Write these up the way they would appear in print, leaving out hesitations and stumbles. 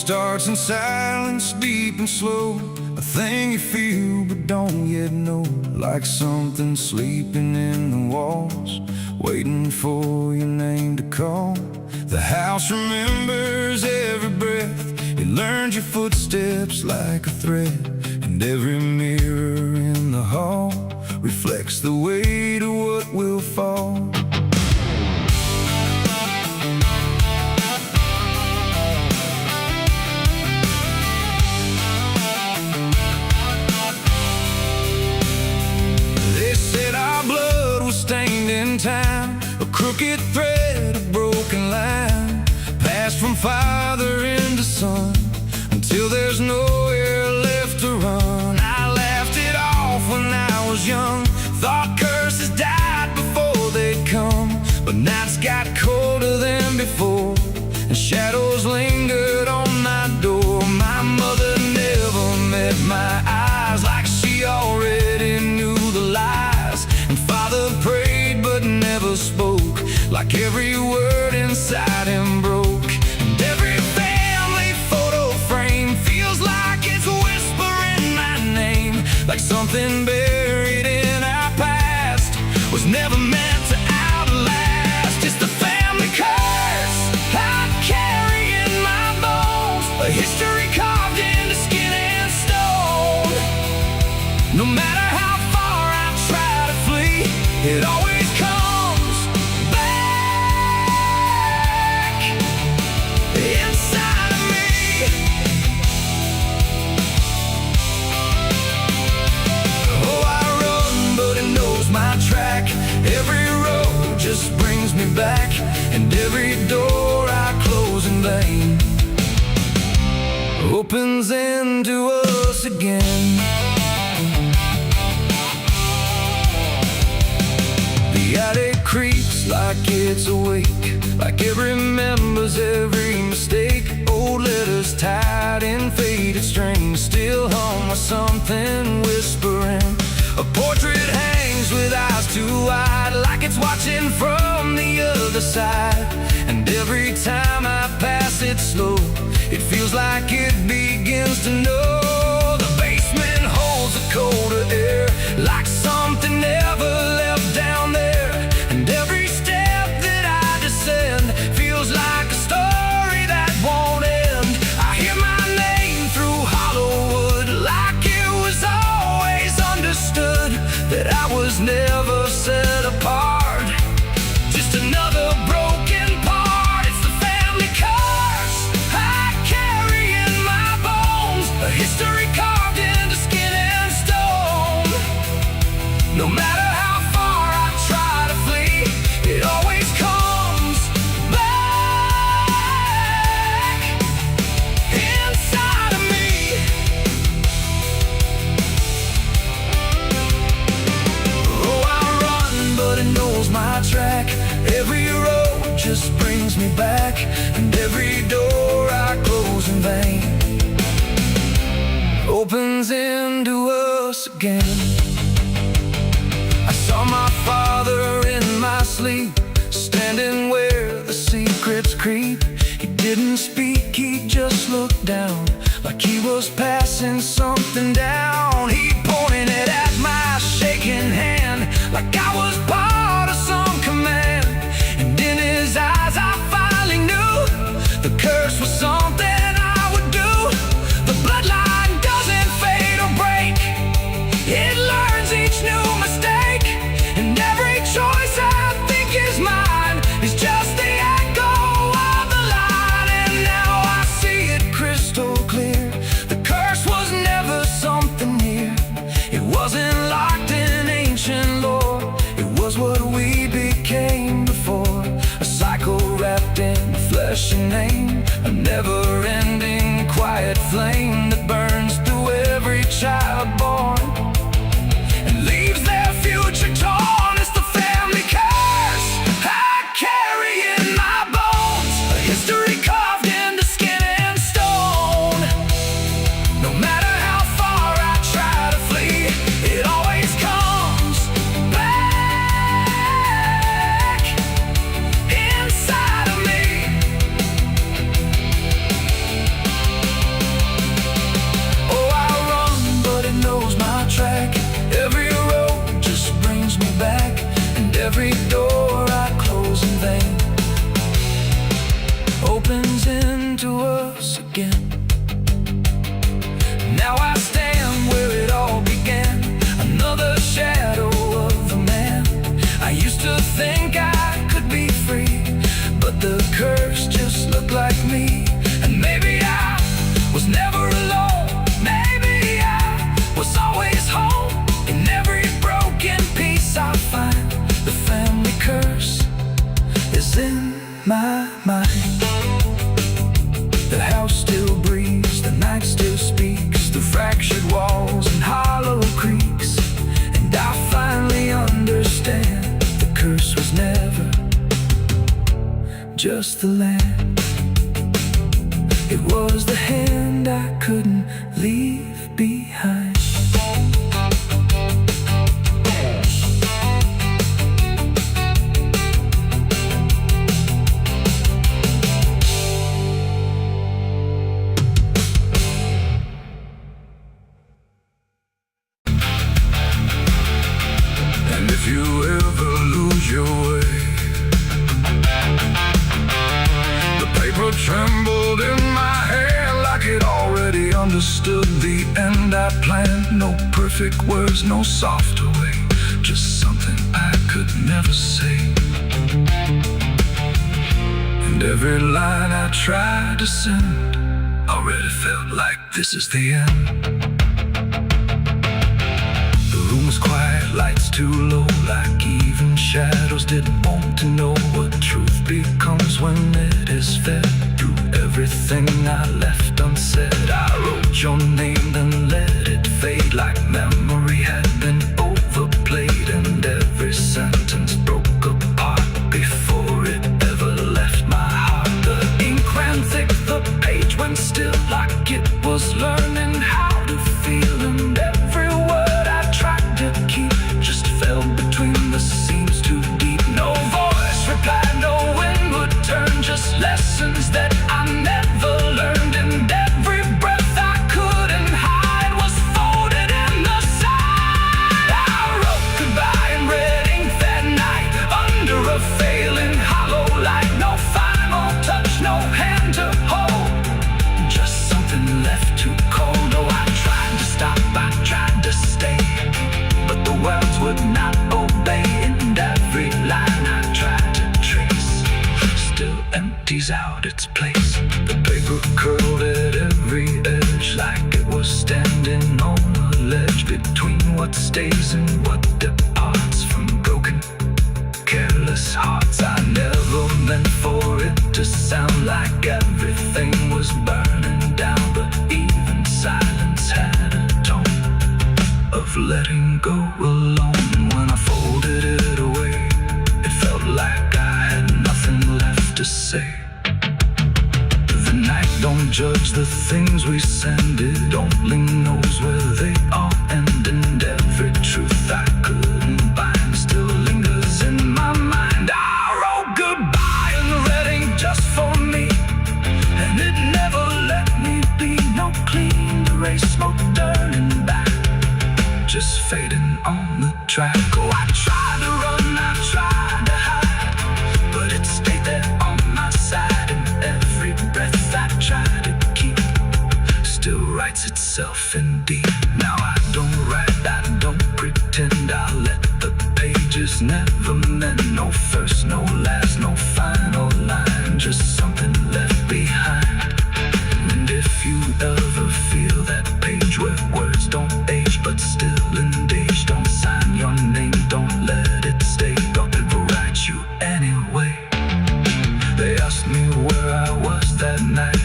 starts in silence, deep and slow, a thing you feel but don't yet know. Like something sleeping in the walls, waiting for your name to call. The house remembers every breath, it learns your footsteps like a thread. And every mirror in the hall reflects the weight of what will fall. Stained in time, a crooked thread, a broken line, passed from father into son, until there's nowhere left to run. I laughed it off when I was young, thought curses died before they'd come. But nights got colder than before, and shadows lingered on my door. My mother never met my eyes, like she already knew the lies. And father prayed but never spoke, like every word inside him broke. And every family photo frame feels like it's whispering my name, like something buried in our past was never meant to outlast. It's the family curse I carry in my bones, a history carved into skin and stone. No matter how far I try to flee, it always comes back inside of me. Oh, I run, but it knows my track. Every road just brings me back, and every door I close in vain opens into us again. The attic creeps like it's awake, like it remembers every mistake. Old letters tied in faded strings still hum with something whispering. A portrait hangs with eyes too wide, like it's watching from the other side. And every time I pass it slow, it feels like it begins to know. The basement holds a colder air, like something never left down there. And every step that I descend feels like a story that won't end. I hear my name through Hollywood, like it was always understood that I was never set apart, just another broken part. It's the family curse I carry in my bones, a history carved into skin and stone. No matter how far I try to flee, it always comes back inside of me. Oh, I run, but it knows my track. Every road just brings me back, and every door I close in vain opens into us again. I saw my father in my sleep, standing where the secrets creep. He didn't speak, he just looked down, like he was passing something down. He pointed at my shaking hand, like I was part of some command. And in his eyes I finally knew the curse was something I would do. The bloodline doesn't fade or break, it learns each new mistake. And every choice I think is mine is just the echo of the line. And now I see it crystal clear, the curse was never something near. It wasn't locked in ancient lore, it was what we became before. A cycle wrapped in flesh and name, a never-ending quiet flame that burns through every child born and leaves their future torn. It's the family curse I carry in my bones, a history carved into skin and stone. No matter how far I try to flee, it always comes back inside of me. just the land. It was the hand I couldn't leave behind. And if you ever lose your way, the paper trembled in my hand like it already understood the end I planned. No perfect words, no softer way, just something I could never say. And every line I tried to send already felt like this is the end. The room was quiet, lights too low, like even shadows didn't want to know what truth becomes when it is fed. Through everything I left unsaid, I wrote your name, then let it fade like memory had been overplayed. And every sentence broke apart before it ever left my heart. The ink ran thick, the page went still, like it was learning how to feel. And every word I tried to keep just fell between the seams too deep. No voice replied, no wind would turn, just lessons that I never learned. And every breath I couldn't hide was folded in the side. I wrote goodbye in red ink that night, under a failing hollow light. No final touch, no hand to hold, just something left to cold. Oh, I tried to stop, I tried to stay, but the words would not obey. And every line I tried to trace still empties out its place. The paper curled at every edge like it was standing on a ledge between what stays and what departs from broken, careless hearts. I never meant for it to sound like everything was burning down, but even silence had a tone of letting go alone. When I folded it away, it felt like I had nothing left to say. The night don't judge the things we send, it only knows where they all end. And every truth I couldn't bind still lingers in my mind. I wrote goodbye in red ink just for me, and it never let me be. No clean erase, smoke turning back, just fading on the track. Oh, I tried to run, I tried to hide, but it stayed there on my side. And every breath I tried to keep still writes itself in deep. Now I don't write, I don't pretend, I let the pages never mend. No first, no last, no final line, just something left behind. And if you ever feel that page where words don't age but still engage, don't sign your name, don't let it stay, God will write you anyway. They asked me where I was that night,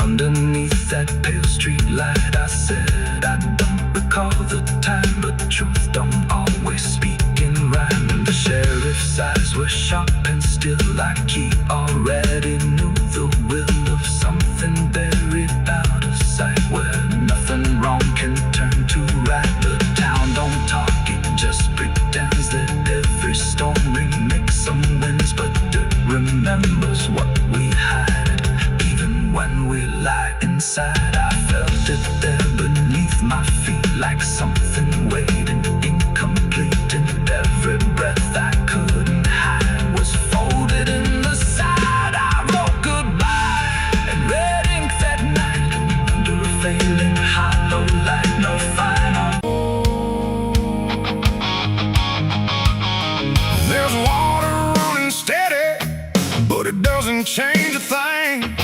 underneath that pale street light. I said I don't recall the time, but truth don't always speak in rhyme. And the sheriff's eyes were sharp and still, like he already knew the will of something buried out of sight, where nothing wrong can turn to right. The town don't talk, it just pretends that every storm remakes some winds, but it remembers what we hide, even when we lie inside. I felt it there beneath my feet, like something waiting incomplete. And every breath I couldn't hide was folded in the side. I wrote goodbye in red ink that night, under a failing hollow light. No final. There's water running steady, but it doesn't change a thing.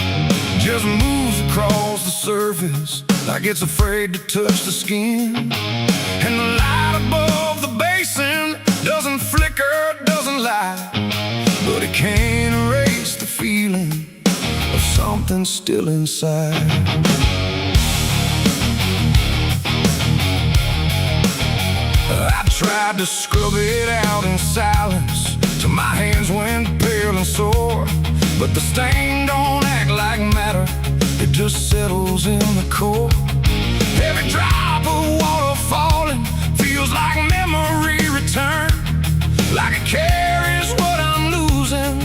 Just moves across the surface like it's afraid to touch the skin. And the light above the basin doesn't flicker, doesn't lie, but it can't erase the feeling of something still inside. I tried to scrub it out in silence till my hands went pale and sore. But the stain don't act like matter, it just settles in the core. Every drop of water falling feels like memory return, like it carries what I'm losing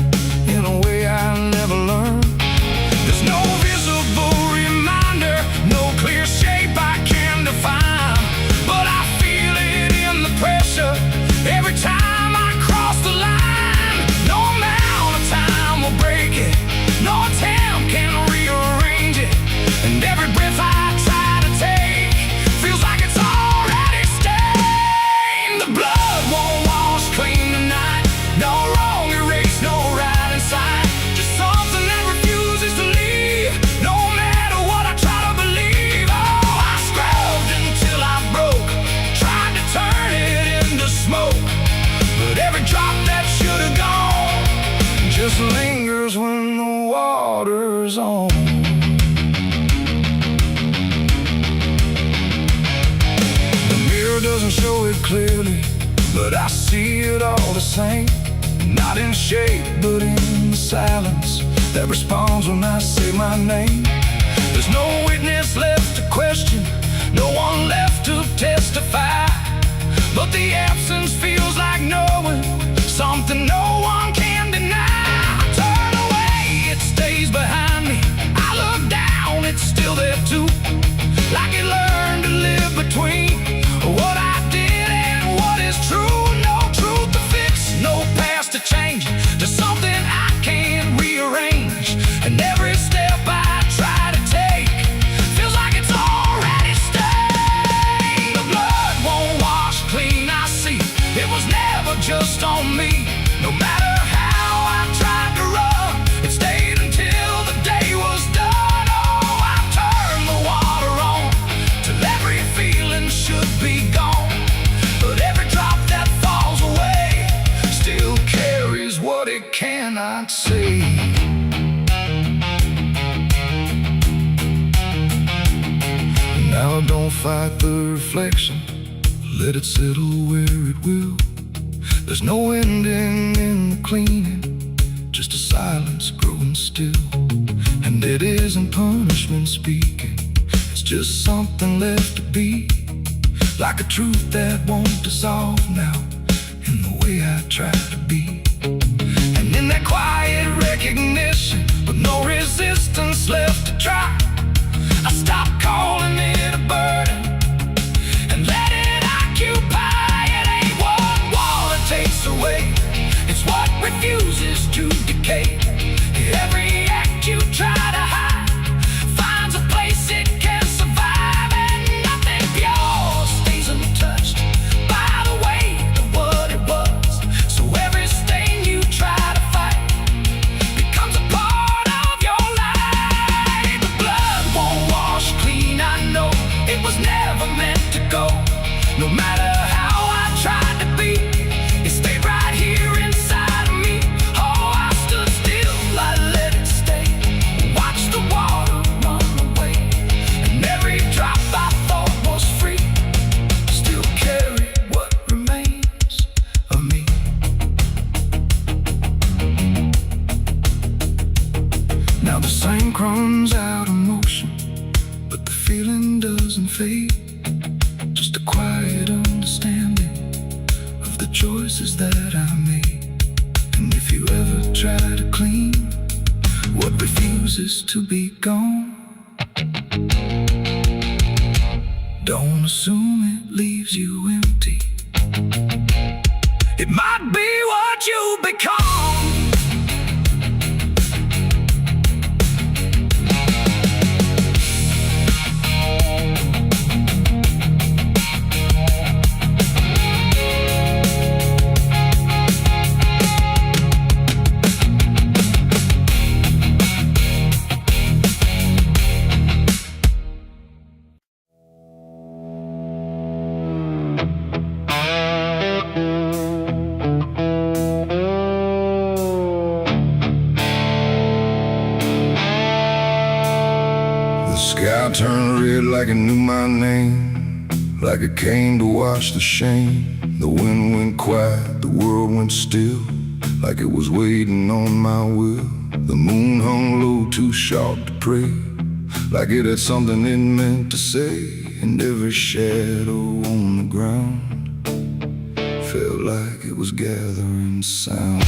in a way I never learned. There's no visible reminder, no clear shape I can define, but I feel it in the pressure every time I cross the line. No amount of time will break it, no attempt can rearrange it, and every breath I try to take feels like it's already stained. The blood won't wash clean tonight, no wrong erased, no right inside, just something that refuses to leave, no matter what I try to believe. Oh, I scrubbed until I broke, tried to turn it into smoke, but every drop that should have gone just lingers when the water's on. The mirror doesn't show it clearly, but I see it all the same. Not in shape, but in the silence that responds when I say my name. There's no witness left to question, no one left to testify, but the absence feels like knowing something no one can deny. I turn away, it stays behind me. I look down, it's still there too, like it learned to live between what I did and what is true. No truth to fix, no past to change, there's something I can't rearrange, and every step I try to take feels like it's already stained. The blood won't wash clean, I see it was never just on me. No matter how I tried to run, it stayed until the day was done. Oh, I turned the water on till every feeling should be gone, but every drop that falls away still carries what it cannot see. Now don't fight the reflection, let it settle where it will. There's no ending in the cleaning, just a silence growing still. And it isn't punishment speaking, it's just something left to be, like a truth that won't dissolve now in the way I try to be. And in that quiet recognition, with no resistance left to try, I stop calling it a burden and let it occupy. It ain't what water takes away, it's what refuses to decay. Every act you try to hide finds a place it can survive, and nothing pure stays untouched by the weight of what it was. So every stain you try to fight becomes a part of your life. The blood won't wash clean, I know it was never meant to go. No matter how I tried to be, it stayed right here inside of me. Oh, I stood still, I let it stay, watched the water run away, and every drop I thought was free still carried what remains of me. Now the sink runs out of motion, but the feeling doesn't fade, just a quiet understanding of the choices that I made. And if you ever try to clean what refuses to be gone, don't assume it leaves you empty. It might be what you become. sky turned red like it knew my name, like it came to wash the shame. The wind went quiet, the world went still, like it was waiting on my will. The moon hung low, too sharp to pray, like it had something it meant to say. And every shadow on the ground felt like it was gathering sound.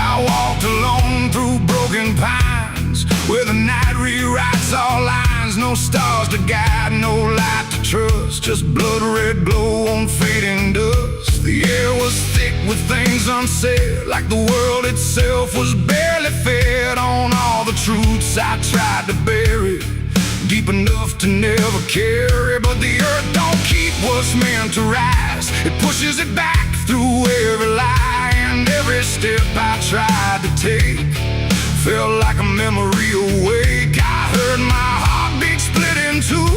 I walked alone through broken pines, where the night rewrites all lines. No stars to guide, no light to trust, just blood-red glow on fading dust. The air was thick with things unsaid, like the world itself was barely fed on all the truths I tried to bury, deep enough to never carry. But the earth don't keep what's meant to rise, it pushes it back through every lie. And every step I tried to take felt like a memory awake. I heard my heartbeat split in two,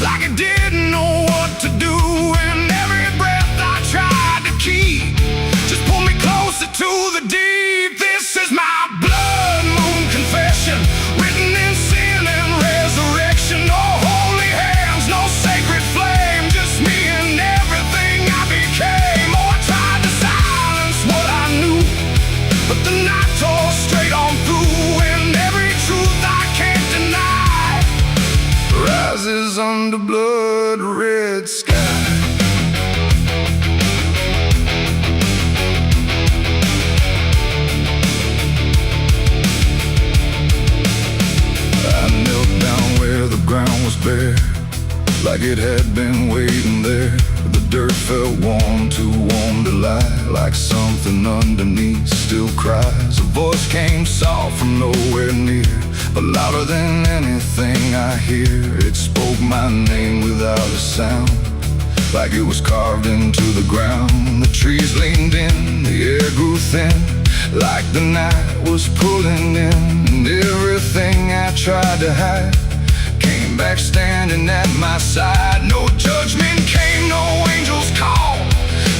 like it didn't know what to do. And every breath I tried to keep just pulled me closer to the deep. This is my blood moon confession, written in sin and resurrection. No holy hands, no sacred flame, just me and everything I became. Oh, I tried to silence what I knew, but the night tore straight on through. And every truth I can't deny rises under blood-red sky. I knelt down where the ground was bare, like it had been waiting there. The dirt felt warm, too warm to lie, like something underneath still cries. A voice came soft from nowhere near, but louder than anything I hear. It spoke my name without a sound, like it was carved into the ground. The trees leaned in, the air grew thin, like the night was pulling in. And everything I tried to hide came back standing at my side. No judgment came, no angel's call,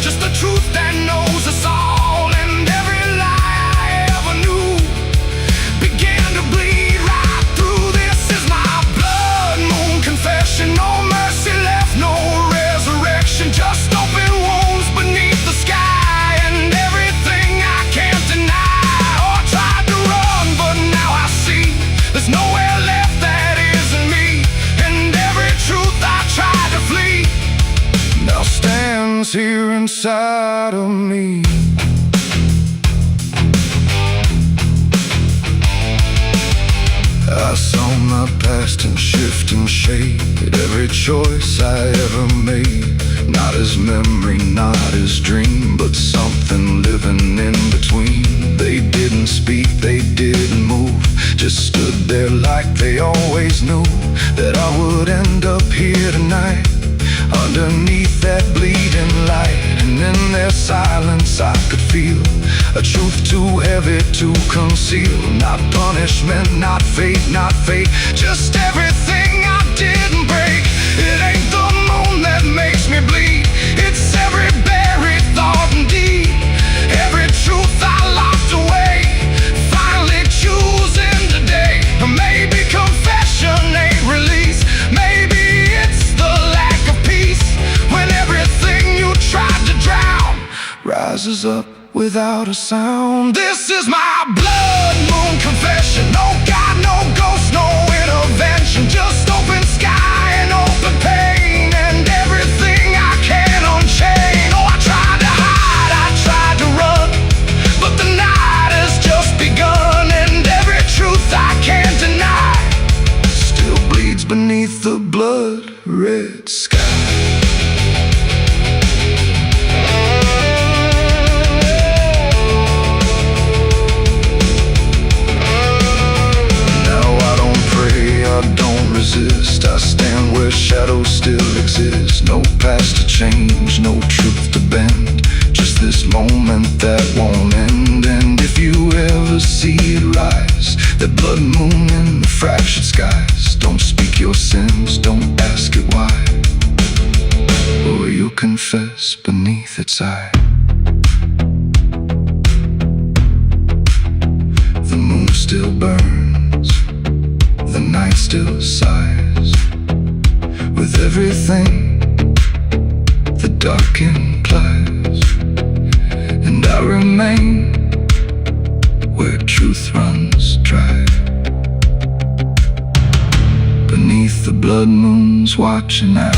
just the truth that knows us all. And every lie I ever knew began to bleed right through. This is my blood moon confession. No mercy left, no resurrection, just open wounds beneath the sky. And everything I can't deny. Oh, I tried to run, but now I see there's nowhere left that isn't me. And every truth I tried to flee now stands here inside of me. I saw my past in shifting shade, every choice I ever made, not as memory, not as dream, but something living in between. They didn't speak, they didn't move, just stood there like they always knew that I would end up here tonight, underneath that bleeding light. And in their silence I could feel a truth too heavy to conceal. Not punishment, not fate, not fate, just everything I didn't break. It ain't the moon that makes me bleed, it's every buried thought and deed, every truth I locked away, finally choosing today. Maybe confession ain't release, maybe it's the lack of peace, when everything you tried to drown rises up without a sound. This is my blood moon confession. No God, no ghost, no intervention, just open sky and open pain, and everything I can unchain. Oh, I tried to hide, I tried to run, but the night has just begun. And every truth I can't deny still bleeds beneath the blood-red sky. I stand where shadows still exist, no past to change, no truth to bend, just this moment that won't end. And if you ever see it rise, that blood moon in the fractured skies, don't speak your sins, don't ask it why, or you'll confess beneath its eye. The moon still burns, the night night still sighs with everything the dark implies, and I remain where truth runs dry, beneath the blood moon's watching eye.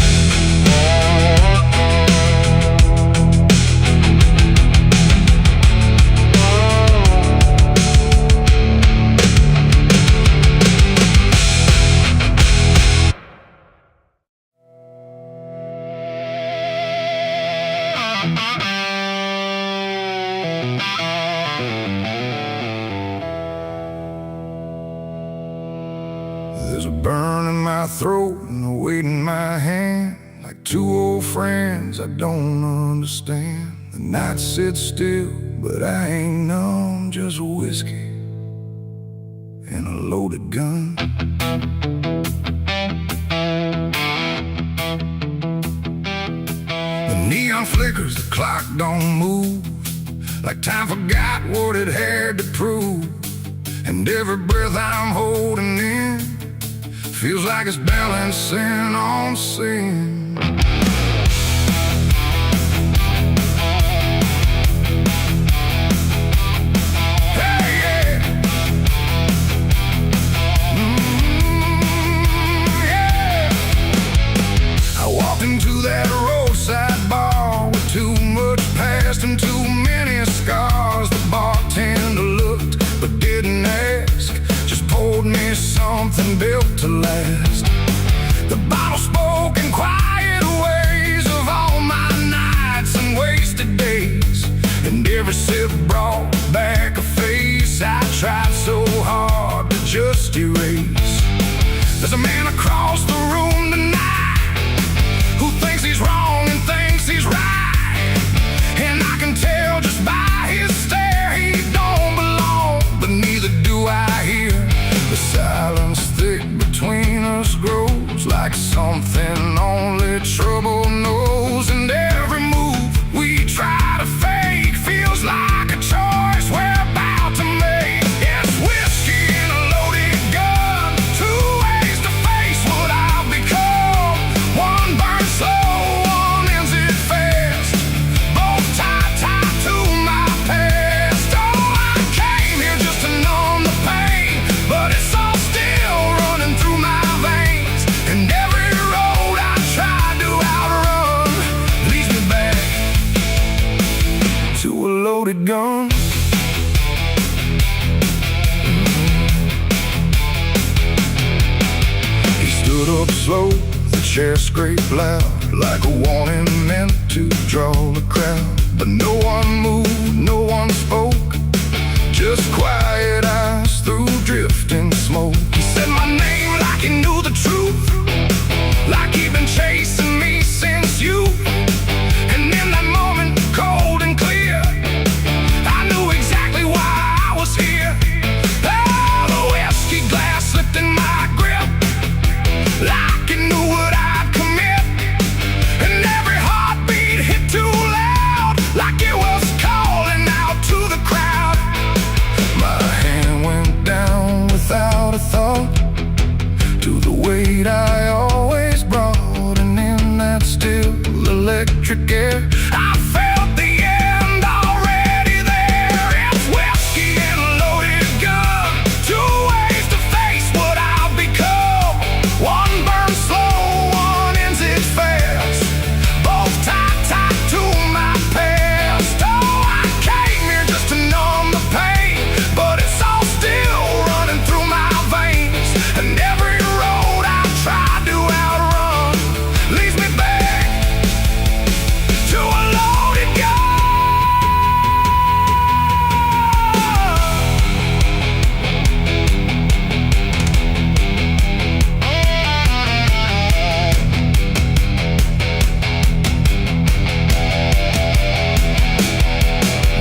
There's a burn in my throat and a weight in my hand, like two old friends I don't understand. The night sits still, but I ain't numb, just whiskey and a loaded gun. The neon flickers, the clock don't move, like time forgot what it had to prove. And every breath I'm holding in feels like it's balancing on sin. Hey, yeah. Yeah. I walked into that roadside bar with too much past and too many scars. The bartender looked but didn't ask, just poured me something built to last. The bottle spoke in quiet ways of all my nights and wasted days, and every sip brought back a face I tried so hard to just erase. There's a man across the room tonight who thinks he's wrong and thinks he's right, and I can tell just by his stare he don't belong, but neither do I hear. The silence thick between us grows like something only trouble knows, and every move we try to fake feels like a choice we're about to make. It's whiskey and a loaded gun, two ways to face what I've become. One burns slow, one ends it fast, both tied to my past. Oh, I came here just to numb the pain, but it's all still running through my veins, and every road I tried to outrun leads me back to a loaded gun. He stood up slow, the chair scraped loud, like a warning meant to draw the crowd. But no one moved, no one spoke, just quiet eyes through drifting smoke. He said my name like he knew the truth, like he'd been chasing me since youth. And in that moment, cold and clear, I knew exactly why I was here. Oh, the whiskey glass slipped in my grip, like it knew what I'd commit, and every heartbeat hit too loud, like it was calling out to the crowd. My hand went down without a thought to the weight I always brought, and in that still electric air I felt the end already there. It's whiskey and a loaded gun, two ways to face what I've become. One burns slow, one ends it fast, both tied to my past. Oh, I came here just to numb the pain, but it's all still running through my veins, and every road I tried to outrun leads me back to a loaded gun.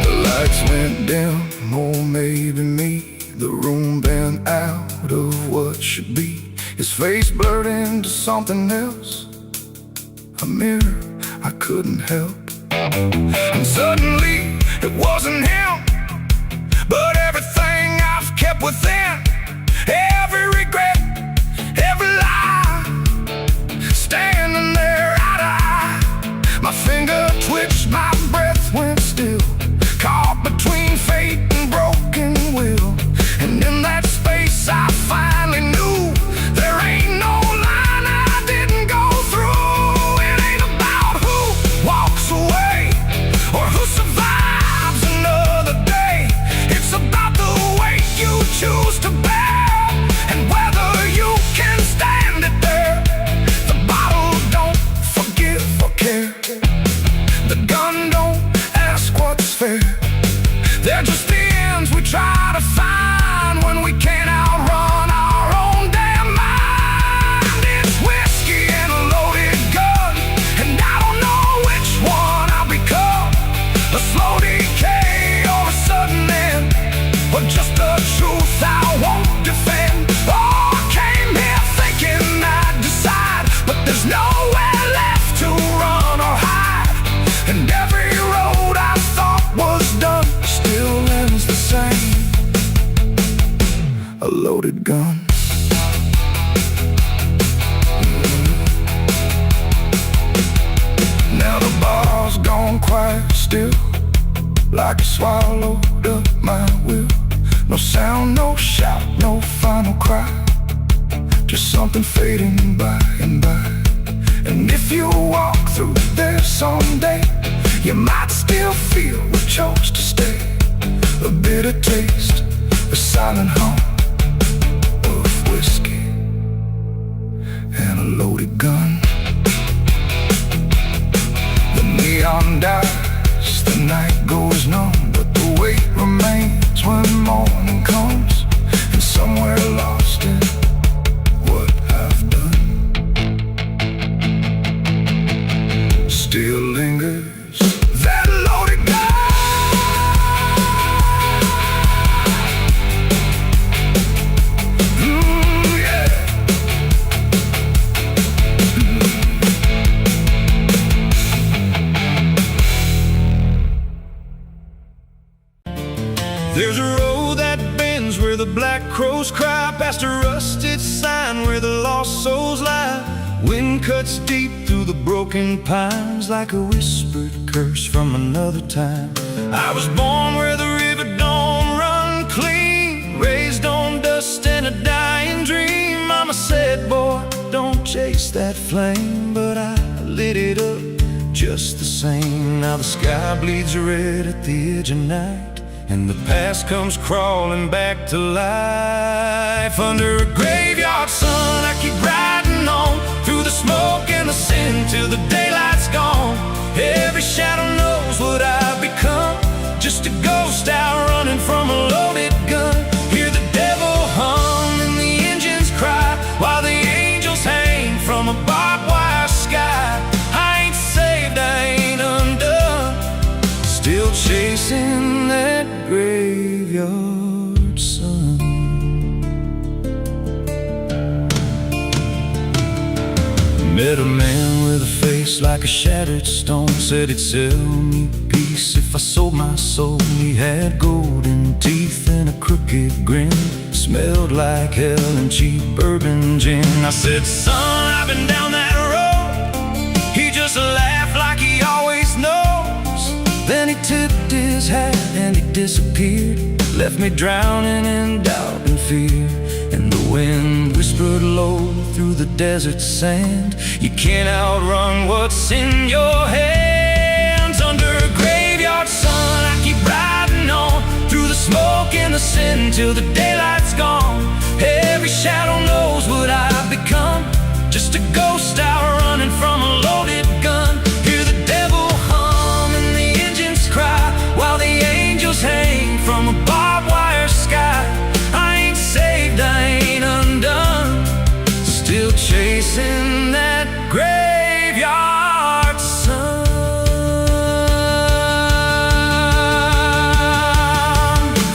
The lights went dim, or maybe me, the room bent out of what should be. His face blurred into something else, a mirror I couldn't help. And suddenly it wasn't him, but everything I've kept within, every regret, a slow decay or a sudden end, or just the truth I won't defend. Oh, I came here thinking I'd decide, but there's nowhere left to run or hide. And every road I thought was done still ends the same. A loaded gun. Now the bar's gone quiet still, like it swallowed up my will. No sound, no shout, no final cry, just something fading by and by. And if you walk through there someday, you might still feel we chose to stay. A bitter taste, a silent hum of whiskey and a loaded gun. The neon dies, the night goes numb, but the weight remains when morning comes. And somewhere lost in what I've done still lingers that loaded gun. There's a road that bends where the black crows cry, past a rusted sign where the lost souls lie. Wind cuts deep through the broken pines like a whispered curse from another time. I was born where the river don't run clean, raised on dust and a dying dream. Mama said, boy, don't chase that flame, but I lit it up just the same. Now the sky bleeds red at the edge of night, and the past comes crawling back to life. Under a graveyard sun, I keep riding on through the smoke and the sin till the daylight's gone. Every shadow knows what I've become, just a ghost out running from a loaded gun. Hear the devil hum and the engines cry, while the angels hang from a barbed wire sky. I ain't saved, I ain't undone, still chasing that graveyard sun. Met a man with a face like a shattered stone, said he'd sell me peace if I sold my soul. He had golden teeth and a crooked grin, smelled like hell and cheap bourbon gin. I said, son, I've been down that road. He just laughed like he always knows. Then he tipped his hat and he disappeared, left me drowning in doubt and fear. And the wind whispered low through the desert sand, you can't outrun what's in your hands. Under a graveyard sun, I keep riding on through the smoke and the sin till the daylight's gone. Every shadow knows what I've become, just a ghost out running from a loaded gun. Hear the devil hum and the engines cry, while the angels hang from a barbed wire sky. I ain't saved, I ain't undone, still chasing that graveyard sun.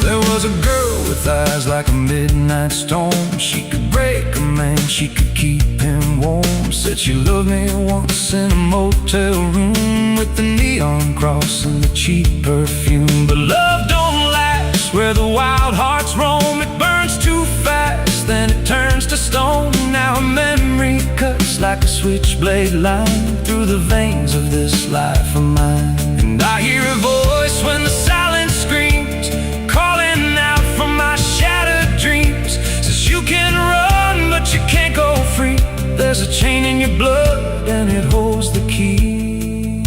There was a girl with eyes like a midnight storm. She could break a man, she could keep him warm. Said she loved me once in a motel room, with the neon cross and the cheap perfume. But love don't last where the wild hearts roam. It burns too fast, then it turns to stone. Now a memory cuts like a switchblade line through the veins of this life of mine. And I hear a voice when the silence screams, calling out from my shattered dreams. Says you can run, but you can't go free. There's a chain in your blood and it holds the key.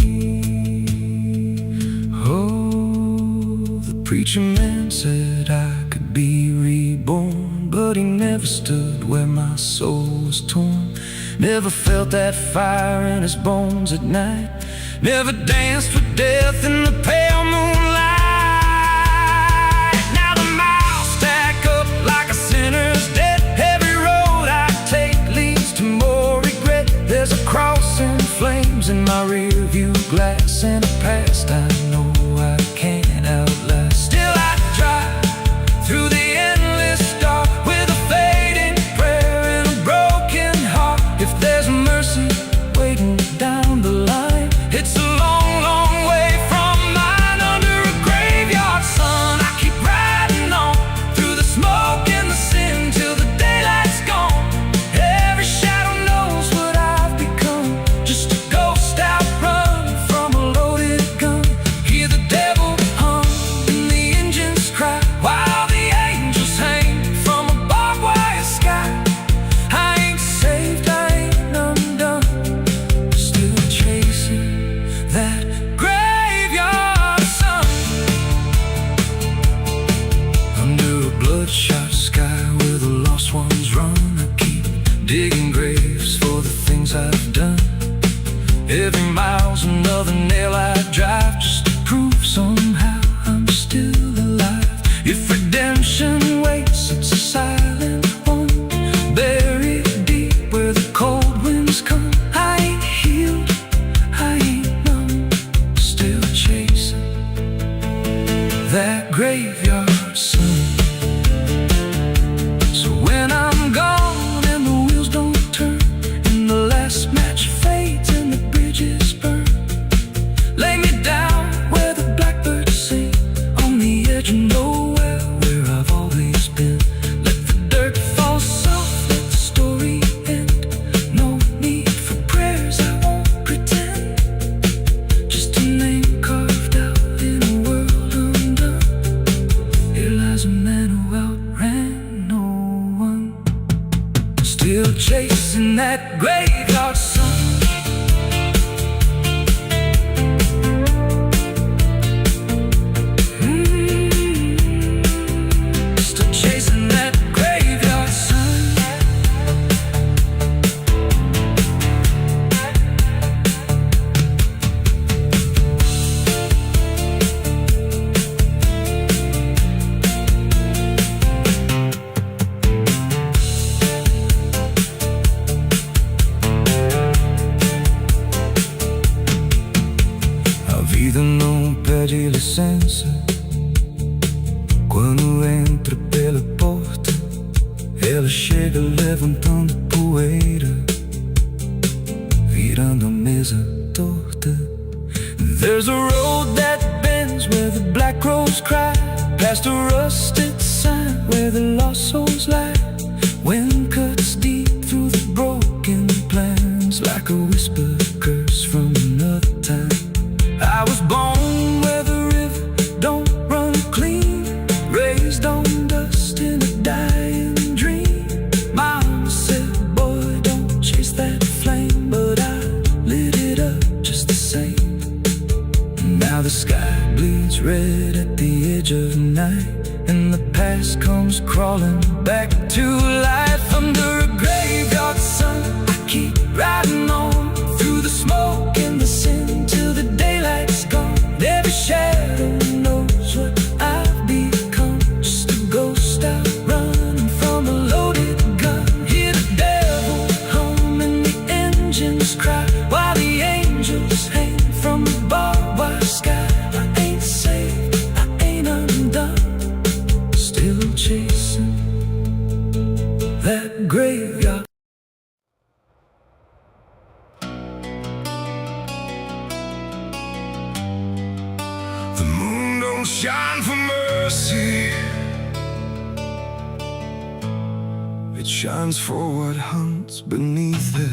Oh, the preacher man said I could be reborn, but he never stood where my soul was torn. Never felt that fire in his bones at night, never danced with death in the pale moonlight. Now the miles stack up like a sinner's debt. Every road I take leads to more regret. There's a cross in flames in my rear view glass, and a past I know I graveyard sun. So when I'm gone and the wheels don't turn, and the last match fades and the bridges burn, lay me down where the blackbirds sing, on the edge of nowhere where I've always been. Let the dirt fall soft, let the story end. No need for prayers, I won't pretend. Just a name carved out in a world undone. Here lies a man who outran no one, still chasing that graveyard sun. Still chasing that graveyard sun. A vida não pede licença quando entra pela porta. Ela chega levantando poeira, virando a mesa torta. There's a road that bends where the black crows cry, past a rusted sign where the lost souls lie. Wind cuts deep through the broken plans, like a whispered curse from another time. I was born where the river don't run clean, raised on dust in a dying dream. Mama said, boy, don't chase that flame, but I lit it up just the same. Now the sky bleeds red at the edge of night, and the past comes crawling back to life. Under a graveyard sun, I keep riding on through the smoke and the sin till the daylight's gone. Every shadow knows what I've become, just a ghost out running from a loaded gun. Hear the devil hum and the engines cry, while the angels hang from the barbed wire sky. I ain't saved, I ain't undone, still chasing that graveyard. The moon don't shine for mercy, it shines for what hunts beneath it.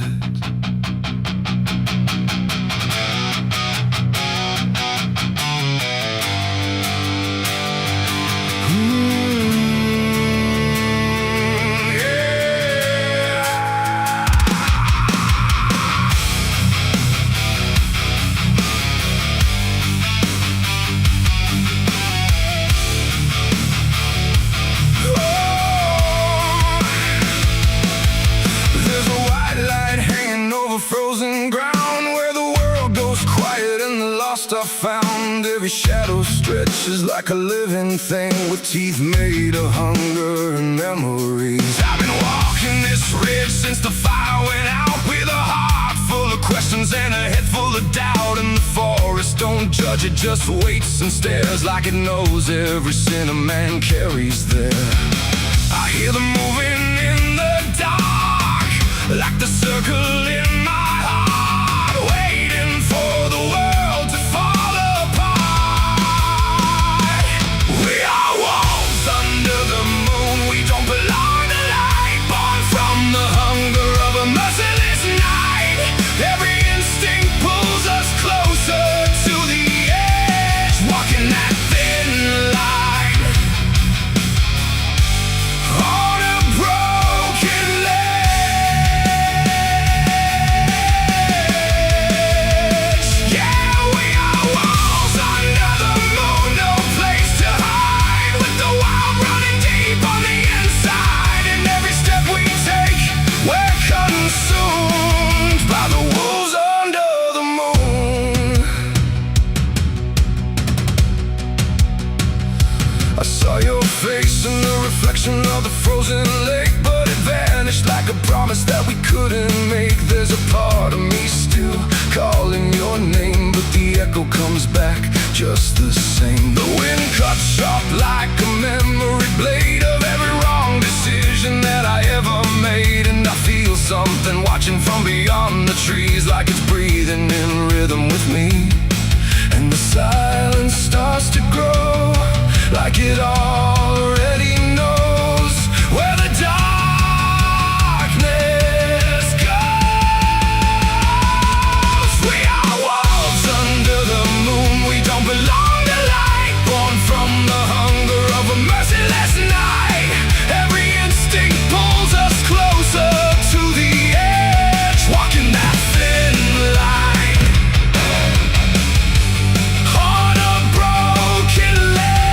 Frozen ground where the world goes quiet and the lost are found. Every shadow stretches like a living thing, with teeth made of hunger and memories. I've been walking this ridge since the fire went out, with a heart full of questions and a head full of doubt. And the forest don't judge, it just waits and stares, like it knows every sin a man carries there. I hear them moving in the dark, like the circle in my heart, waiting for the world to fall apart. We are wolves under the moon, we don't belong to light, born from the hunger of a merciless night. Every instinct pulls us closer to the edge, walking that thin line on a broken ledge. Yeah, we are walls under the moon, no place to hide, with the wild running deep on the inside. And every step we take, we're consumed by the wolves under the moon. I saw your face in the reflection of the frozen lake, but it vanished like a promise that we couldn't make. There's a part of me still calling your name, but the echo comes back just the same. The wind cuts sharp like a memory blade of every wrong decision that I ever made. And I feel something watching from beyond the trees, like it's breathing in rhythm with me. And the silence starts to grow, like it already knows where the darkness goes. We are wolves under the moon. We don't belong to light, born from the hunger of a merciless night. Every instinct pulls us closer to the edge, walking that thin line on a broken ledge.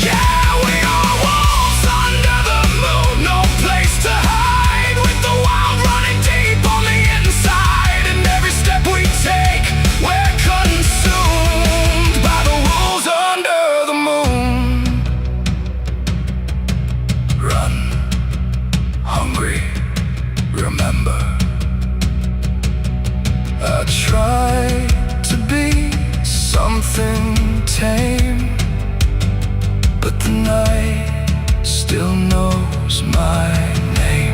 Yeah, we are wolves under the moon, no place to hide, with the wild running deep on the inside. And every step we take, we're consumed by the wolves under the moon. Run, hungry, remember. I try to be something tame, but the night still knows my name.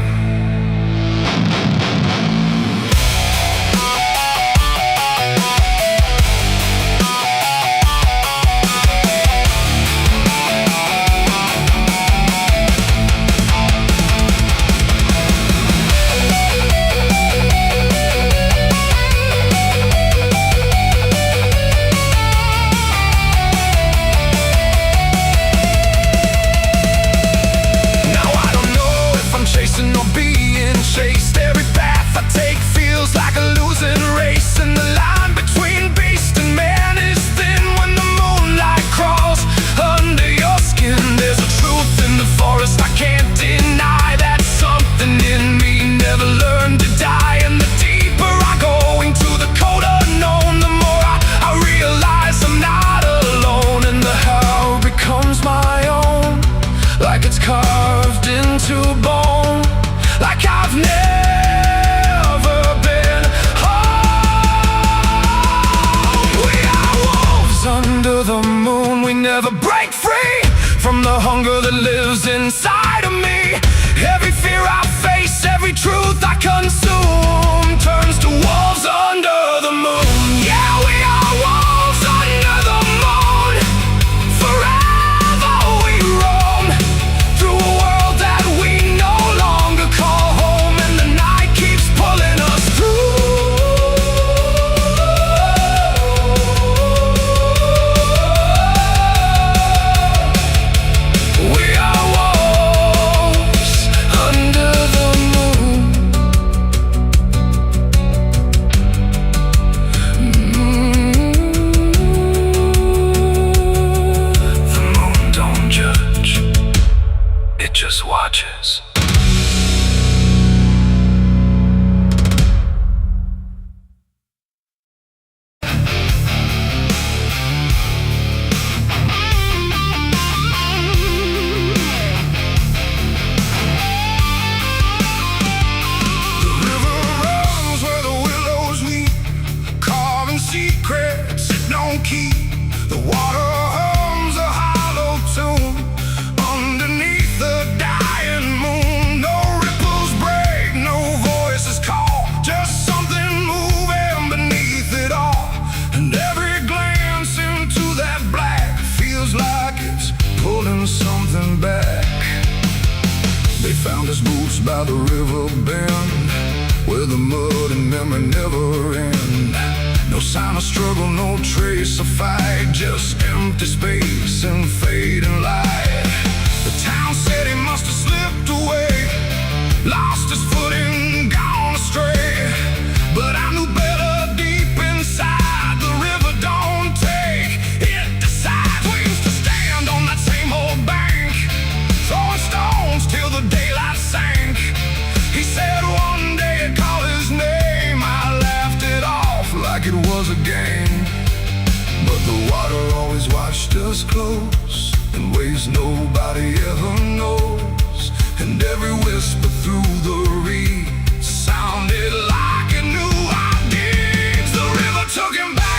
Now I don't know if I'm chasing or being chased. Every path I take feels like a losing race, and the line between beast and man is thin when the moonlight crawls under your skin. There's a truth in the forest I can't deny, that something in me never learned to die. And the deeper I go into the cold unknown, the more I realize I'm not alone. And the how becomes my own, like it's carved into bone, like I've never been home. We are wolves under the moon. We never break free from the hunger that lives inside of me. Every fear I face, every truth I consume, turns to wolves under the moon. Yeah, we are wolves under the moon. Forever we roam through a world that we no longer call home, and the night keeps pulling us through. We are wolves under the moon. The moon don't judge, it just watches. The river runs where the willows meet, carving secrets it don't keep. The water hums a hollow tune underneath the dying moon. No ripples break, no voices call, just something moving beneath it all. And every glance into that black feels like it's pulling something back. They found his boots by the river bend, where the mud and memory never end. No sign of struggle, no trace of fight, just empty space and fading light. The town said he must have slipped away, lost his footing, gone astray. But I knew better deep inside, the river don't take, it decides. We used to stand on that same old bank, throwing stones till the daylight sank. He said one day I'd call his name. I laughed it off like it was a game, but the water always watched us close in ways nobody ever knows. And every whisper through the reeds sounded like it knew our deeds. The river took him back.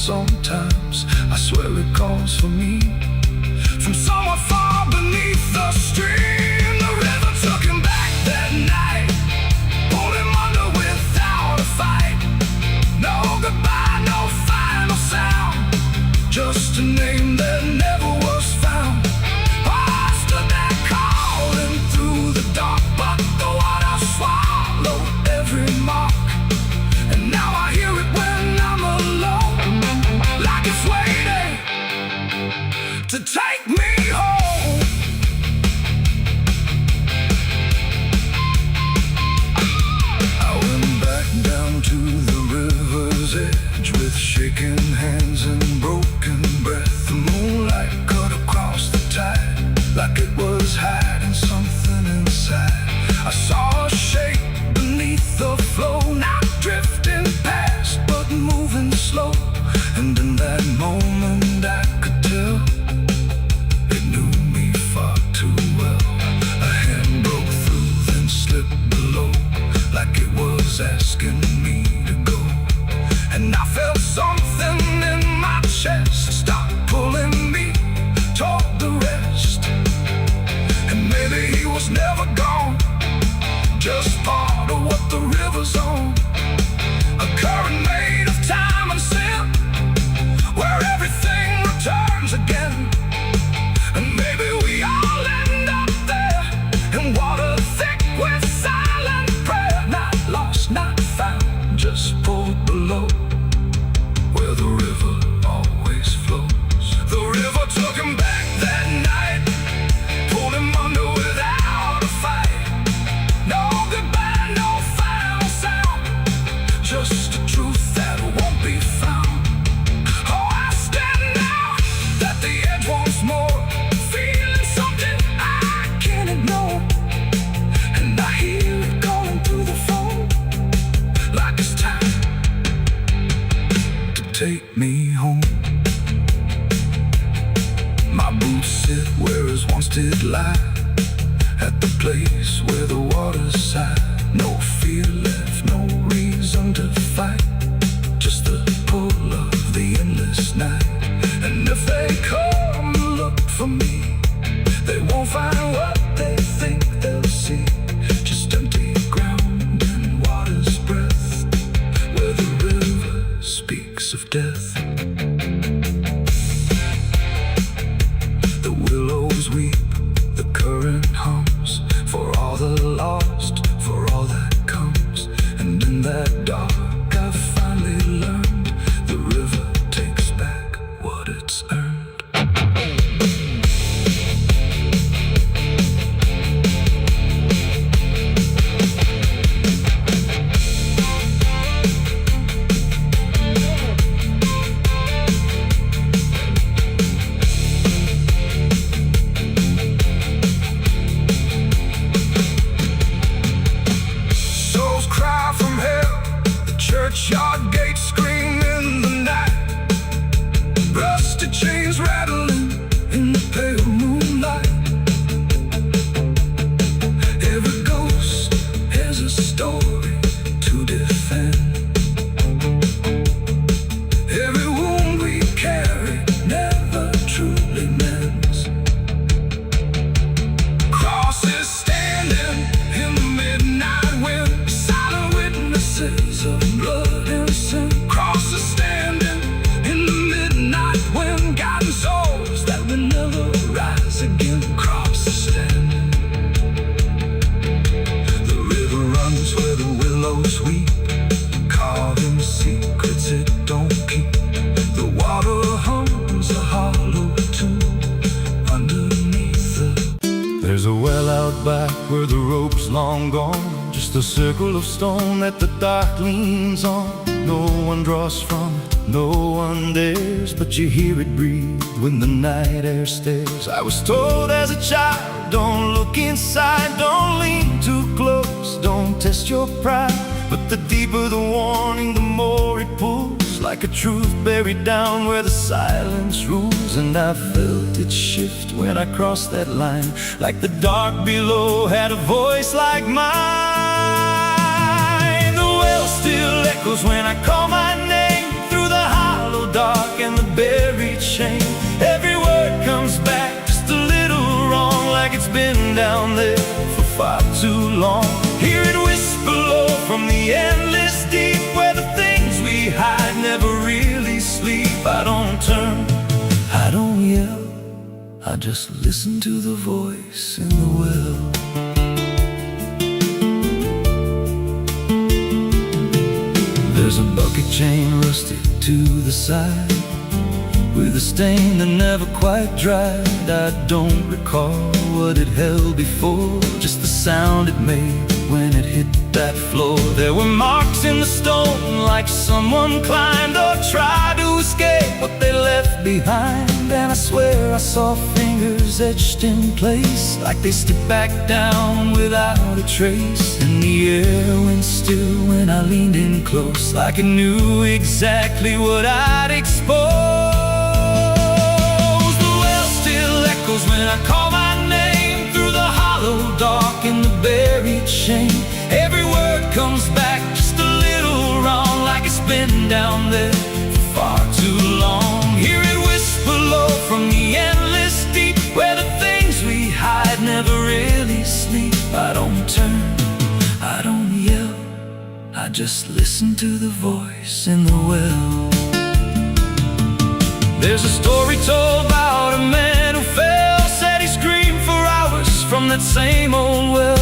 sometimes. I swear it calls for me from somewhere far beneath the stream. The river took him back that night, pulled him under without a fight. No goodbye, no final sound, just a name that never was found. I stood there calling through the dark, but the water swallowed every mark. And now I hear it when I'm alone, like it's waiting to take me home. I went back down to the river's edge with shaking hands and broken breath. The moonlight cut across the tide like it was hiding something inside. I saw a shape beneath the flow, not drifting past but moving slow. And in that moment I could tell it knew me far too well. A hand broke through, then slipped below, like it was asking me to go. And I felt something in my chest stop pulling me toward the rest. And maybe he was never gone, just part of what the river's on. A current made of time and sin, where everything returns again. And maybe we all end up there, in water thick with silent prayer. Not lost, not found, just pulled below, where the river always flows. The river took him back that night, pulled him under without a fight. No goodbye, no final sound, just a truth that won't be found. Oh, I stand now at the edge once more, feeling something I can't ignore. And I hear it calling through the phone, like it's time to take me home. My boots sit where his once did lie, at the place where the water sighed. No fear left, no reason to fight, just the pull of the endless night. And if they come to look for me, they won't find what they think they'll see, just empty ground and water's breath, where the river speaks of death. The willows weep, the current hums, for all the lost, for all that comes. And in that dark I finally learned, the river takes back what it's earned. Souls cry from hell, the churchyard gates scream in the night. Rusted chains rattling in the pale moonlight. Every ghost has a story to defend. Every wound we carry never truly mends. Crosses standing in the midnight wind, silent witnesses of blood and sin. Crosses standing in the midnight wind, guiding souls that will never rise again. Crosses standing. The river runs where the willows weep, carving secrets it don't keep. The water hums a hollow tune underneath the. There's a well out back where the rope's long gone, just a circle of stone that the dark leans on. No one draws from it, no one dares, but you hear it breathe when the night air stares. I was told as a child, don't look inside, don't lean too close, don't test your pride. But the deeper the warning, the more it pulls, like a truth buried down where the silence rules. And I felt it shift when I crossed that line, like the dark below had a voice like mine. The well still echoes when I call my name through the hollow dark and the buried shame. Every word comes back just a little wrong, like it's been down there for far too long. Hear it whisper low from the endless deep, where the things we hide never really sleep. I don't turn, I don't yell, I just listen to the voice in the well. There's a bucket chain rusted to the side, with a stain that never quite dried. I don't recall what it held before, just the sound it made when it hit that floor. There were marks in the stone, like someone climbed or tried to escape what they left behind. And I swear I saw fingers etched in place, like they slipped back down without a trace. And the air went still when I leaned in close, like it knew exactly what I'd expose. The well still echoes when I call my name, through the hollow dark and the buried shame. Every word comes back just a little wrong, like it's been down there for far too long. Hear it whisper low from the endless deep, where the things we hide never really sleep. I don't turn, I don't yell, I just listen to the voice in the well. There's a story told about a man who fell, said he screamed for hours from that same old well,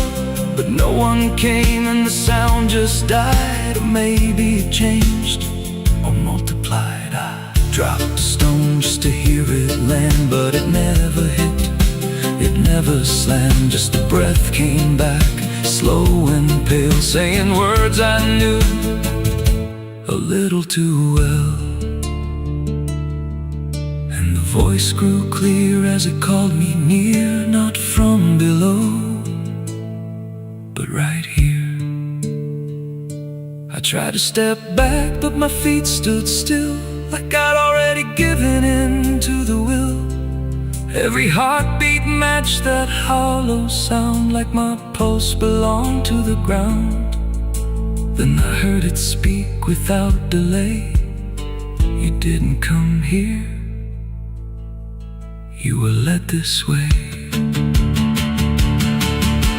but no one came and the sound just died. Or maybe it changed or multiplied. I dropped a stone just to hear it land, but it never hit, it never slammed. Just a breath came back, slow and pale, saying words I knew a little too well. And the voice grew clear as it called me near, not from below, but right here. I tried to step back, but my feet stood still, like I'd already given in to the will. Every heartbeat matched that hollow sound, like my pulse belonged to the ground. Then I heard it speak without delay. You didn't come here, you were led this way.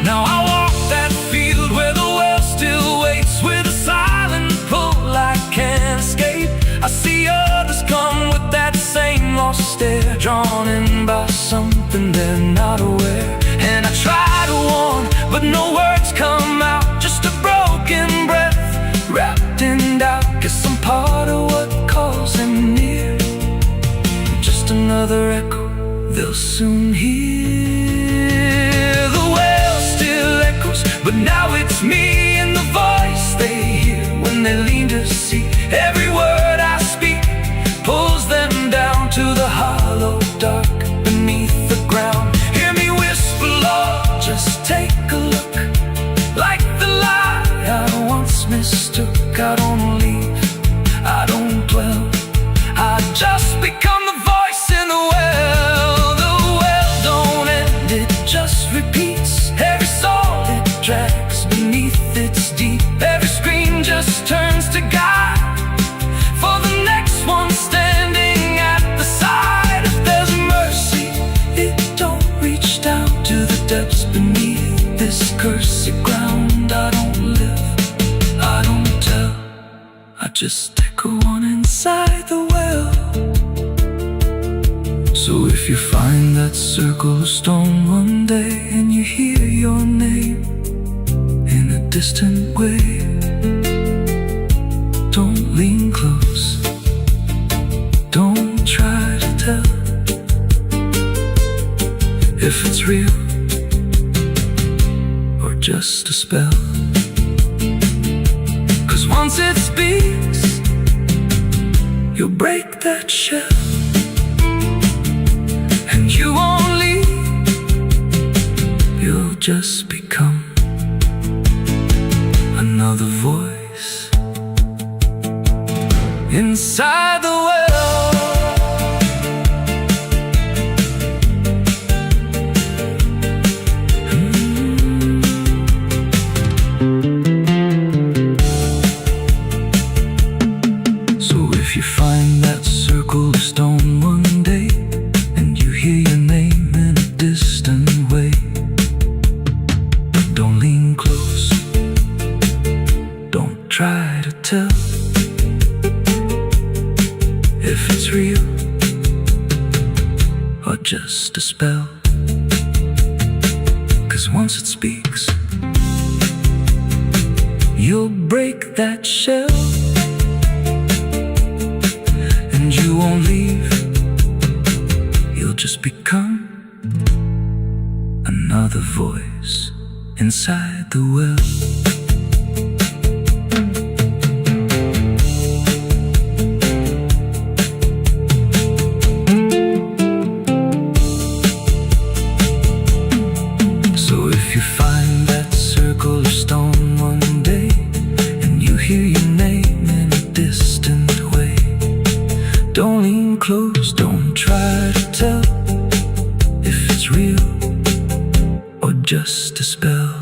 Now I walk that field where the well still waits, with a silent pull I can't escape. I see others come with that same lost stare, drawn in by something they're not aware. And I try to warn, but no words come out, just a broken breath wrapped in doubt. Guess I'm part of what calls them near, just another echo they'll soon hear. The well still echoes, but now it's me and the voice they hear when they lean to see. Every word I speak pulls them down to the hollow dark beneath the ground. Hear me whisper, Lord, just take a look, like the lie I once mistook. I don't leave, I don't dwell, I just become the voice in the well. The well don't end, it just repeats. Every soul it drags beneath its deep, every scream just turns to guide for the next one standing at the side. If there's mercy, it don't reach down to the depths beneath this cursed ground. I don't live, I don't tell, I just echo on inside the well. So if you find that circle of stone one day, and you hear your name in a distant way, don't lean close, don't try to tell if it's real or just a spell. 'Cause once it speaks, you'll break that shell, and you won't leave, you'll just become another voice inside the well. So if you find that circle 'cause once it speaks, you'll break that shell, and you won't leave. You'll just become another voice inside the well. So if you find that circle of stone one day, and you hear your name in a distant way, don't lean close, don't try to tell if it's real or just a spell.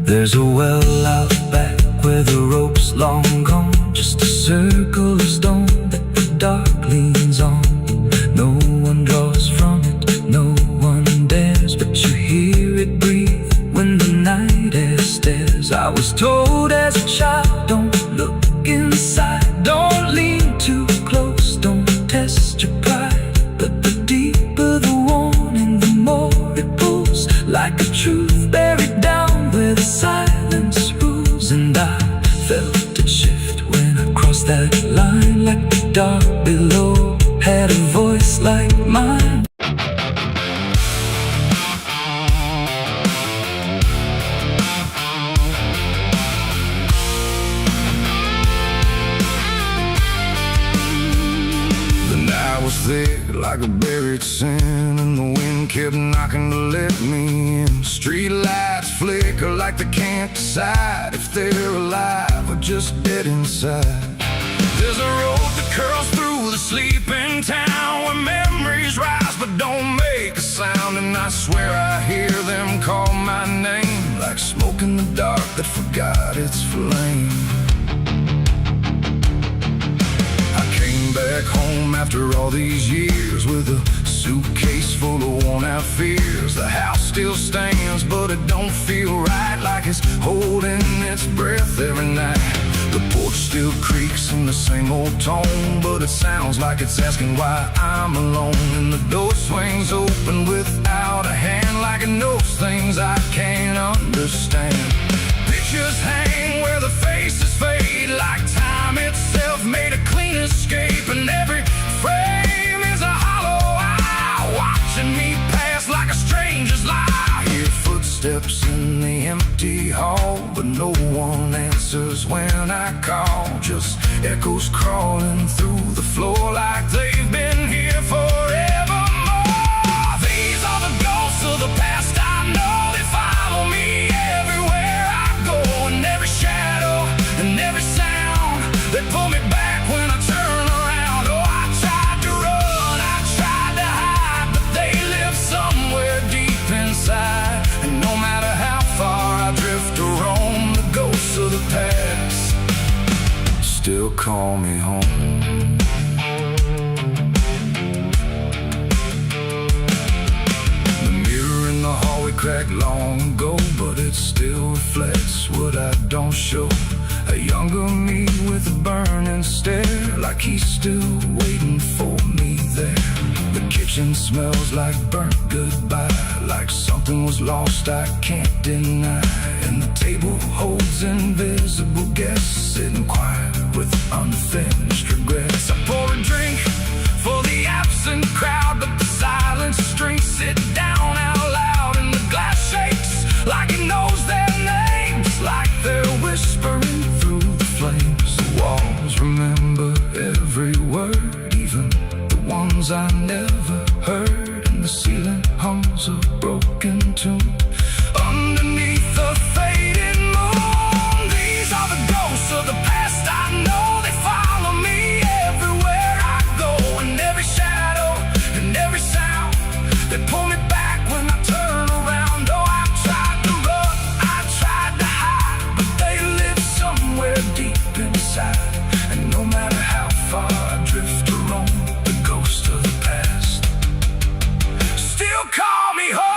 There's a well out back where the rope's long gone, just a circle of stone that the dark leans on. No one draws from it, no one dares, but you hear it breathe when the night air stares. I was told as a child, don't look inside, don't lean too close, don't test your pride. But the deeper the warning, the more it pulls, like a truth buried down where the silence rules. And I felt it shift when I crossed that line, like the dark below had a voice like mine. Thick like a buried sin, and the wind kept knocking to let me in. Street lights flicker like they can't decide if they're alive or just dead inside. There's a road that curls through the sleeping town where memories rise but don't make a sound. And I swear I hear them call my name, like smoke in the dark that forgot its flame. Back home after all these years with a suitcase full of worn-out fears. The house still stands, but it don't feel right, like it's holding its breath every night. The porch still creaks in the same old tone, but it sounds like it's asking why I'm alone. And the door swings open without a hand, like it knows things I can't understand. Pictures hang where the faces fade, like time itself made a clean escape. And every frame is a hollow eye, watching me pass like a stranger's lie. Hear footsteps in the empty hall, but no one answers when I call. Just echoes crawling through the floor like they've been here forevermore. These are the ghosts of the past I know. They follow me everywhere I go, and every shadow and every sound, they pull me back when I turn around. Oh, I tried to run, I tried to hide, but they live somewhere deep inside. And no matter how far I drift or roam, the ghosts of the past still call me home. The mirror in the hallway cracked long ago, but it still reflects what I don't show. A younger me with a burning stare, like he's still waiting for me there. The kitchen smells like burnt goodbye, like something was lost I can't deny. And the table holds invisible guests, sitting quiet with unfinished regrets. I pour a drink for the absent crowd, but the silence drinks sit down out loud. And the glass shakes like it knows their names, like they're whispering through the flames. The walls remember every word, even the ones I never heard. And the ceiling hums a broken tune underneath the faded moon. These are the ghosts of the past I know. They follow me everywhere I go, and every shadow and every sound, they pull me back when I turn around. Oh, I tried to run, I tried to hide, but they live somewhere deep inside. And no matter how far I drift or roam, the ghost of the past still call me home.